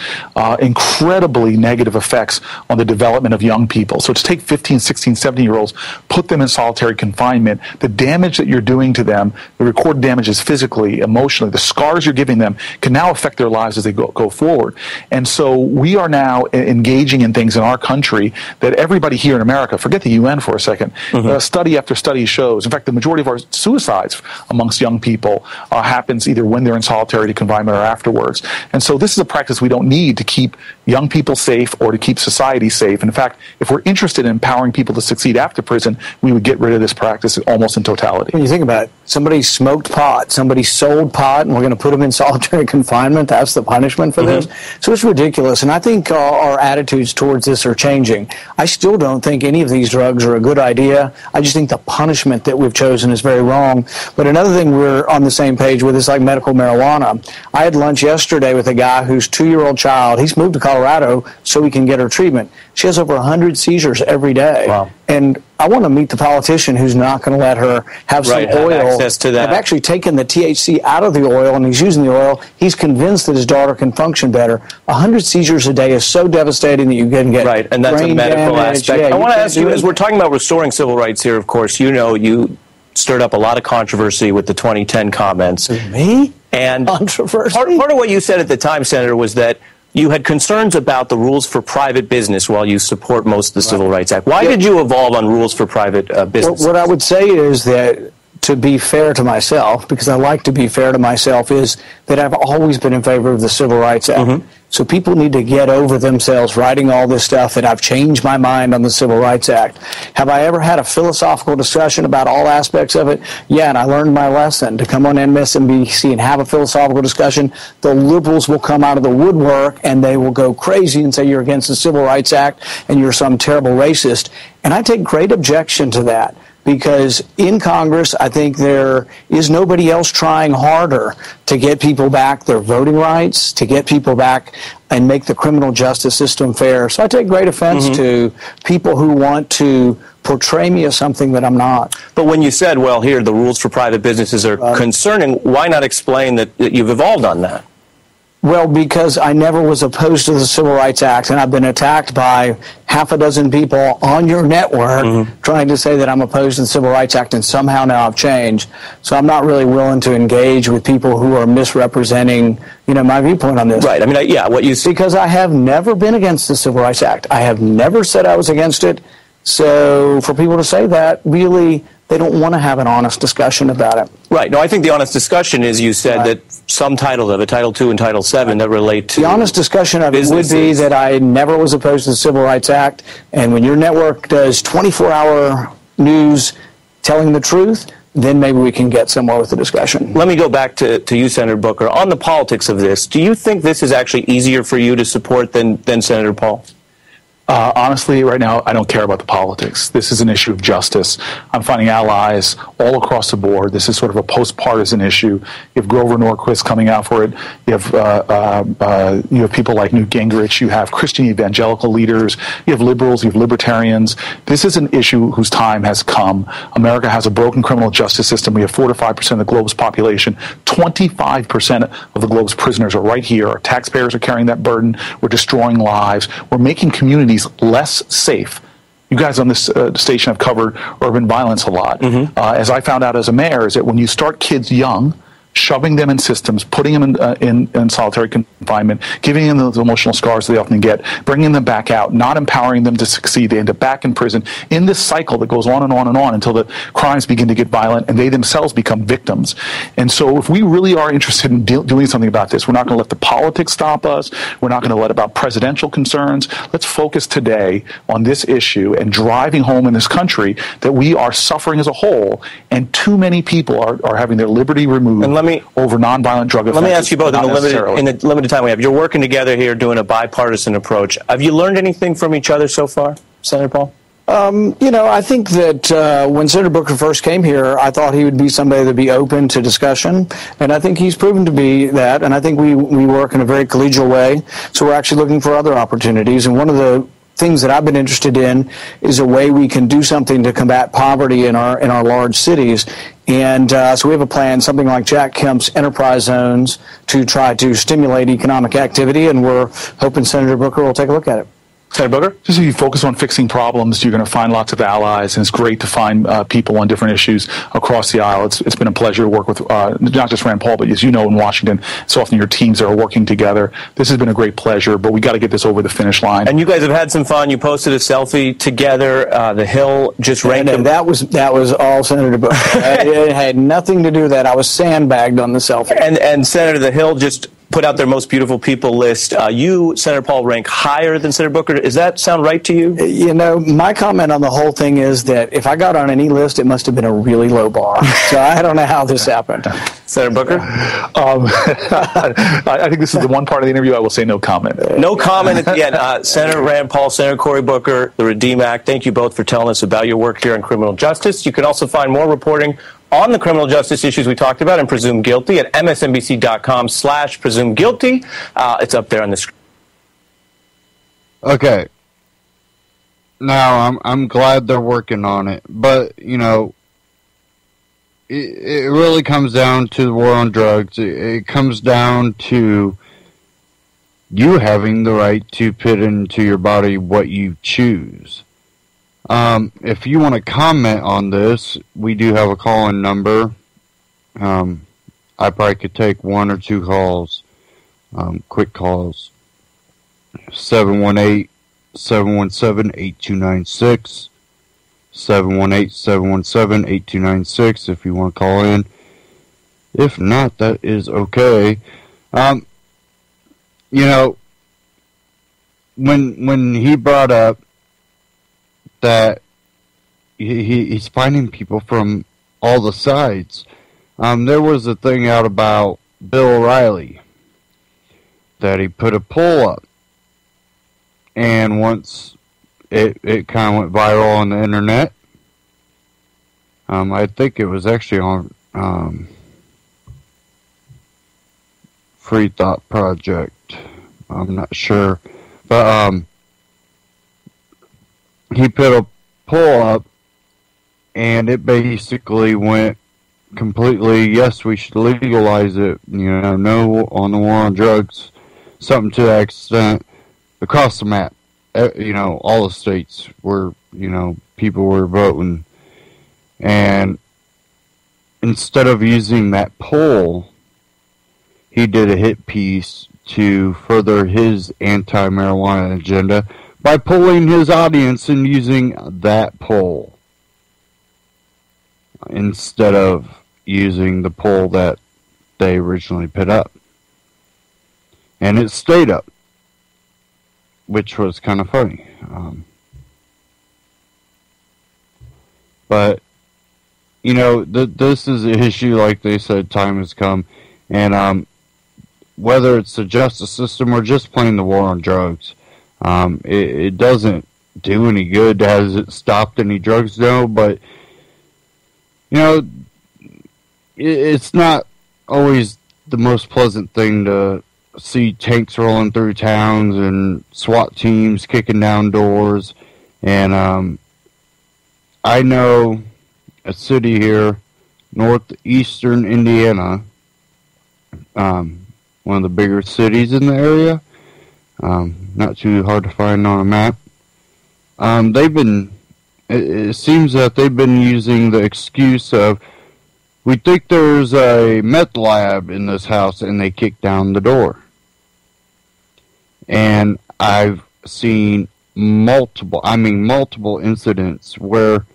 incredibly negative effects on the development of young people. So to take 15, 16, 17-year-olds, put them in solitary confinement, the damage that you're doing to them, the recorded damages physically, emotionally, the scars you're giving them can now affect their lives as they go forward. And so we are now engaging in things in our country that everybody here in America, forget the UN for a second, study after study shows. In fact, the majority of our suicides amongst young people happens either when they're in solitary confinement or afterwards. And so this is a practice we don't need to keep young people safe or to keep society safe. In fact, if we're interested in empowering people to succeed after prison, we would get rid of this practice almost in totality. When you think about it, somebody smoked pot, somebody sold pot, and we're going to put them in solitary confinement. That's the punishment for this. So it's ridiculous. And I think our attitudes towards this are changing. I still don't think any of these drugs are a good idea. I just think the punishment that we've chosen is very wrong. But another thing we're on the same page with is like medical marijuana. I had lunch yesterday with a guy whose 2-year-old child, he's moved to Colorado so he can get her treatment. She has over 100 seizures every day. Wow. And I want to meet the politician who's not going to let her have some oil. Have access to that. I've actually taken the THC out of the oil, and he's using the oil. He's convinced that his daughter can function better. 100 seizures a day is so devastating that you can get right, and that's a medical damage. aspect. I want to ask you, as we're talking about restoring civil rights here, of course, you know, you stirred up a lot of controversy with the 2010 comments. Me? And controversy? Part of what you said at the time, Senator, was that you had concerns about the rules for private business while you support most of the Civil Rights Act. Why did you evolve on rules for private business? What I would say is that, to be fair to myself, because I like to be fair to myself, is that I've always been in favor of the Civil Rights Act. So people need to get over themselves writing all this stuff that I've changed my mind on the Civil Rights Act. Have I ever had a philosophical discussion about all aspects of it? Yeah, and I learned my lesson. To come on MSNBC and have a philosophical discussion, the liberals will come out of the woodwork and they will go crazy and say you're against the Civil Rights Act and you're some terrible racist. And I take great objection to that. Because in Congress, I think there is nobody else trying harder to get people back their voting rights, to get people back and make the criminal justice system fair. So I take great offense to people who want to portray me as something that I'm not. But when you said, well, here, the rules for private businesses are concerning, why not explain that you've evolved on that? Well, because I never was opposed to the Civil Rights Act, and I've been attacked by half a dozen people on your network trying to say that I'm opposed to the Civil Rights Act, and somehow now I've changed. So I'm not really willing to engage with people who are misrepresenting, my viewpoint on this. Right. I mean, what you say. Because I have never been against the Civil Rights Act. I have never said I was against it. So for people to say that, really, they don't want to have an honest discussion about it. Right. No, I think the honest discussion is you said that some titles of it, Title II and Title VII, that relate to the honest discussion of it would be that I never was opposed to the Civil Rights Act. And when your network does 24-hour news telling the truth, then maybe we can get somewhere with the discussion. Let me go back to you, Senator Booker. On the politics of this, do you think this is actually easier for you to support than Senator Paul? Honestly, right now, I don't care about the politics. This is an issue of justice. I'm finding allies all across the board. This is sort of a post-partisan issue. You have Grover Norquist coming out for it. You have people like Newt Gingrich. You have Christian evangelical leaders. You have liberals. You have libertarians. This is an issue whose time has come. America has a broken criminal justice system. We have 4 to 5% of the globe's population. 25% of the globe's prisoners are right here. Our taxpayers are carrying that burden. We're destroying lives. We're making communities less safe. You guys on this station have covered urban violence a lot. As I found out as a mayor, is that when you start kids young, shoving them in systems, putting them in solitary confinement, giving them those emotional scars they often get, bringing them back out, not empowering them to succeed. They end up back in prison in this cycle that goes on and on and on until the crimes begin to get violent and they themselves become victims. And so if we really are interested in doing something about this, we're not going to let the politics stop us. We're not going to let about presidential concerns. Let's focus today on this issue and driving home in this country that we are suffering as a whole, and too many people are having their liberty removed over nonviolent drug offenses. Let me ask you both in the limited time we have. You're working together here doing a bipartisan approach. Have you learned anything from each other so far, Senator Paul? I think that when Senator Booker first came here, I thought he would be somebody that would be open to discussion, and I think he's proven to be that, and I think we work in a very collegial way, so we're actually looking for other opportunities, and one of the things that I've been interested in is a way we can do something to combat poverty in our large cities. And so we have a plan, something like Jack Kemp's enterprise zones, to try to stimulate economic activity, and we're hoping Senator Booker will take a look at it. Senator Booker? Just if you focus on fixing problems, you're going to find lots of allies, and it's great to find people on different issues across the aisle. It's been a pleasure to work with not just Rand Paul, but as you know, in Washington, so often your teams are working together. This has been a great pleasure, but we got to get this over the finish line. And you guys have had some fun. You posted a selfie together. The Hill just ranked him. That was all Senator Booker. It had nothing to do with that. I was sandbagged on the selfie. And Senator, the Hill just put out their most beautiful people list. You, Senator Paul, rank higher than Senator Booker. Does that sound right to you? You know, my comment on the whole thing is that if I got on any list, it must have been a really low bar. So I don't know how this happened. Senator Booker? I think this is the one part of the interview I will say no comment. No comment at the end. Senator Rand Paul, Senator Cory Booker, the Redeem Act, thank you both for telling us about your work here on criminal justice. You can also find more reporting on the criminal justice issues we talked about and Presumed Guilty at msnbc.com/presumed guilty. It's up there on the screen. Okay. Now, I'm glad they're working on it, but, you know, it really comes down to the war on drugs. It comes down to you having the right to put into your body what you choose. If you want to comment on this, we do have a call-in number. I probably could take one or two calls, quick calls. 718-717-8296. 718-717-8296 if you want to call in. If not, that is okay. You know, when he brought up that he's finding people from all the sides, there was a thing out about Bill O'Reilly that he put a poll up, and once it kind of went viral on the internet. I think it was actually on Free Thought Project. I'm not sure, but he put a poll up, and it basically went completely, yes, we should legalize it, you know, no on the war on drugs, something to that extent, across the map. You know, all the states were, you know, people were voting, and instead of using that poll, he did a hit piece to further his anti-marijuana agenda by polling his audience and using that poll instead of using the poll that they originally put up. And it stayed up, which was kind of funny. But, you know, this is an issue, like they said, time has come. And whether it's the justice system or just plain the war on drugs, it doesn't do any good. Has it stopped any drugs? No, but, you know, it's not always the most pleasant thing to see tanks rolling through towns and SWAT teams kicking down doors. And I know a city here, northeastern Indiana, one of the bigger cities in the area, not too hard to find on a map. It seems that they've been using the excuse of We think there's a meth lab in this house, and they kick down the door. And I've seen multiple incidents where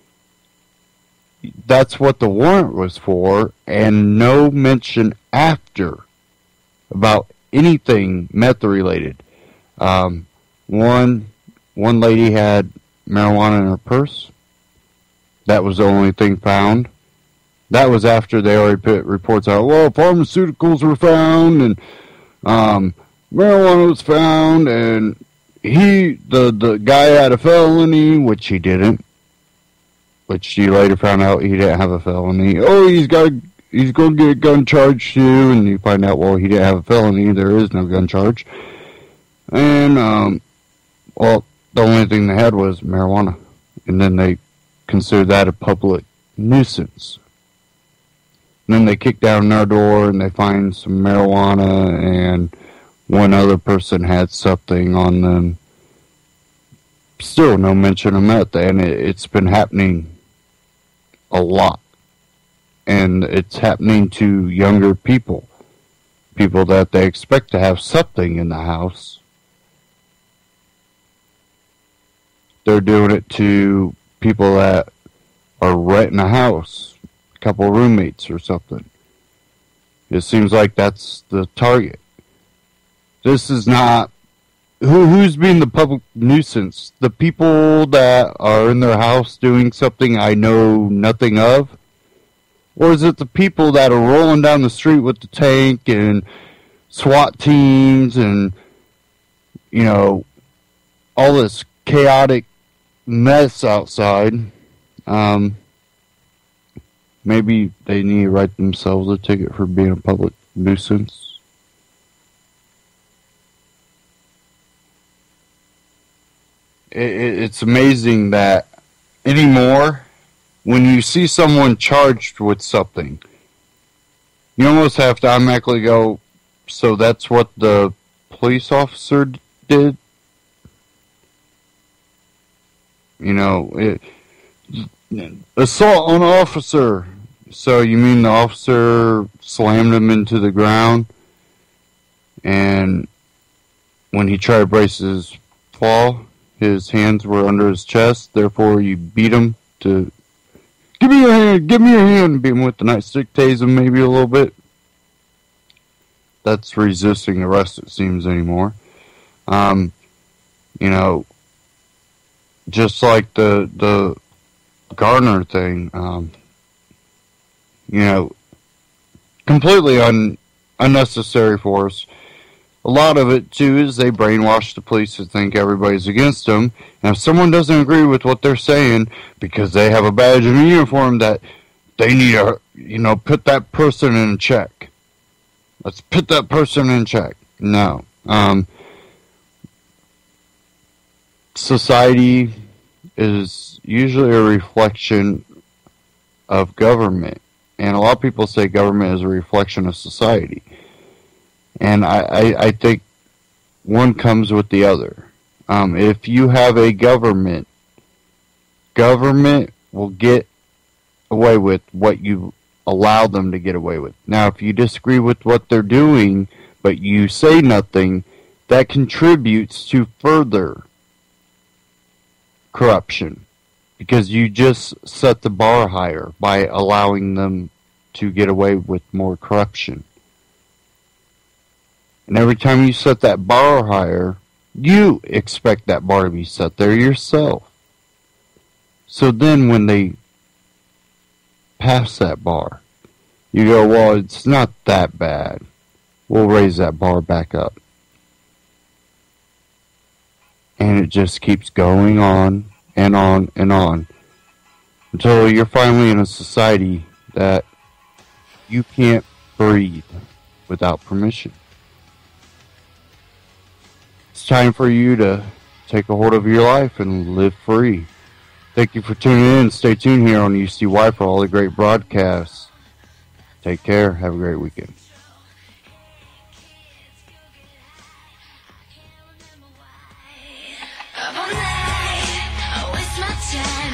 that's what the warrant was for, and no mention after about anything meth related. One lady had marijuana in her purse. That was the only thing found. That was after they already put reports out. Well, pharmaceuticals were found, and marijuana was found, and the guy had a felony, which he didn't. Which she later found out he didn't have a felony. Oh, he's going to get a gun charge too, and you find out, well, he didn't have a felony. There is no gun charge. And, well, the only thing they had was marijuana. And then they considered that a public nuisance. And then they kick down their door and they find some marijuana, and one other person had something on them. Still no mention of meth, and it's been happening a lot. And it's happening to younger people. People that they expect to have something in the house. They're doing it to people that are renting a house, a couple of roommates or something. It seems like that's the target. This is not... Who's being the public nuisance? The people that are in their house doing something I know nothing of? Or is it the people that are rolling down the street with the tank and SWAT teams and, you know, all this chaotic mess outside? Maybe they need to write themselves a ticket for being a public nuisance. It's amazing that anymore, when you see someone charged with something, you almost have to automatically go, so that's what the police officer did? You know, assault on an officer. So you mean the officer slammed him into the ground, and when he tried to brace his fall, his hands were under his chest, therefore you beat him to, give me your hand, beat him with the nightstick, tase him maybe a little bit. That's resisting arrest, it seems, anymore. You know, just like the Garner thing, you know, completely unnecessary force. A lot of it, too, is they brainwash the police to think everybody's against them. And if someone doesn't agree with what they're saying because they have a badge and a uniform, that they need to, you know, put that person in check. Let's put that person in check. No. Society is usually a reflection of government. And a lot of people say government is a reflection of society. And I think one comes with the other. If you have a government will get away with what you allow them to get away with. Now, if you disagree with what they're doing, but you say nothing, that contributes to further corruption. Because you just set the bar higher by allowing them to get away with more corruption. And every time you set that bar higher, you expect that bar to be set there yourself. So then when they pass that bar, you go, well, it's not that bad. We'll raise that bar back up. And it just keeps going on and on and on. Until you're finally in a society that you can't breathe without permission. It's time for you to take a hold of your life and live free. Thank you for tuning in. Stay tuned here on UCY for all the great broadcasts. Take care. Have a great weekend. I waste my time.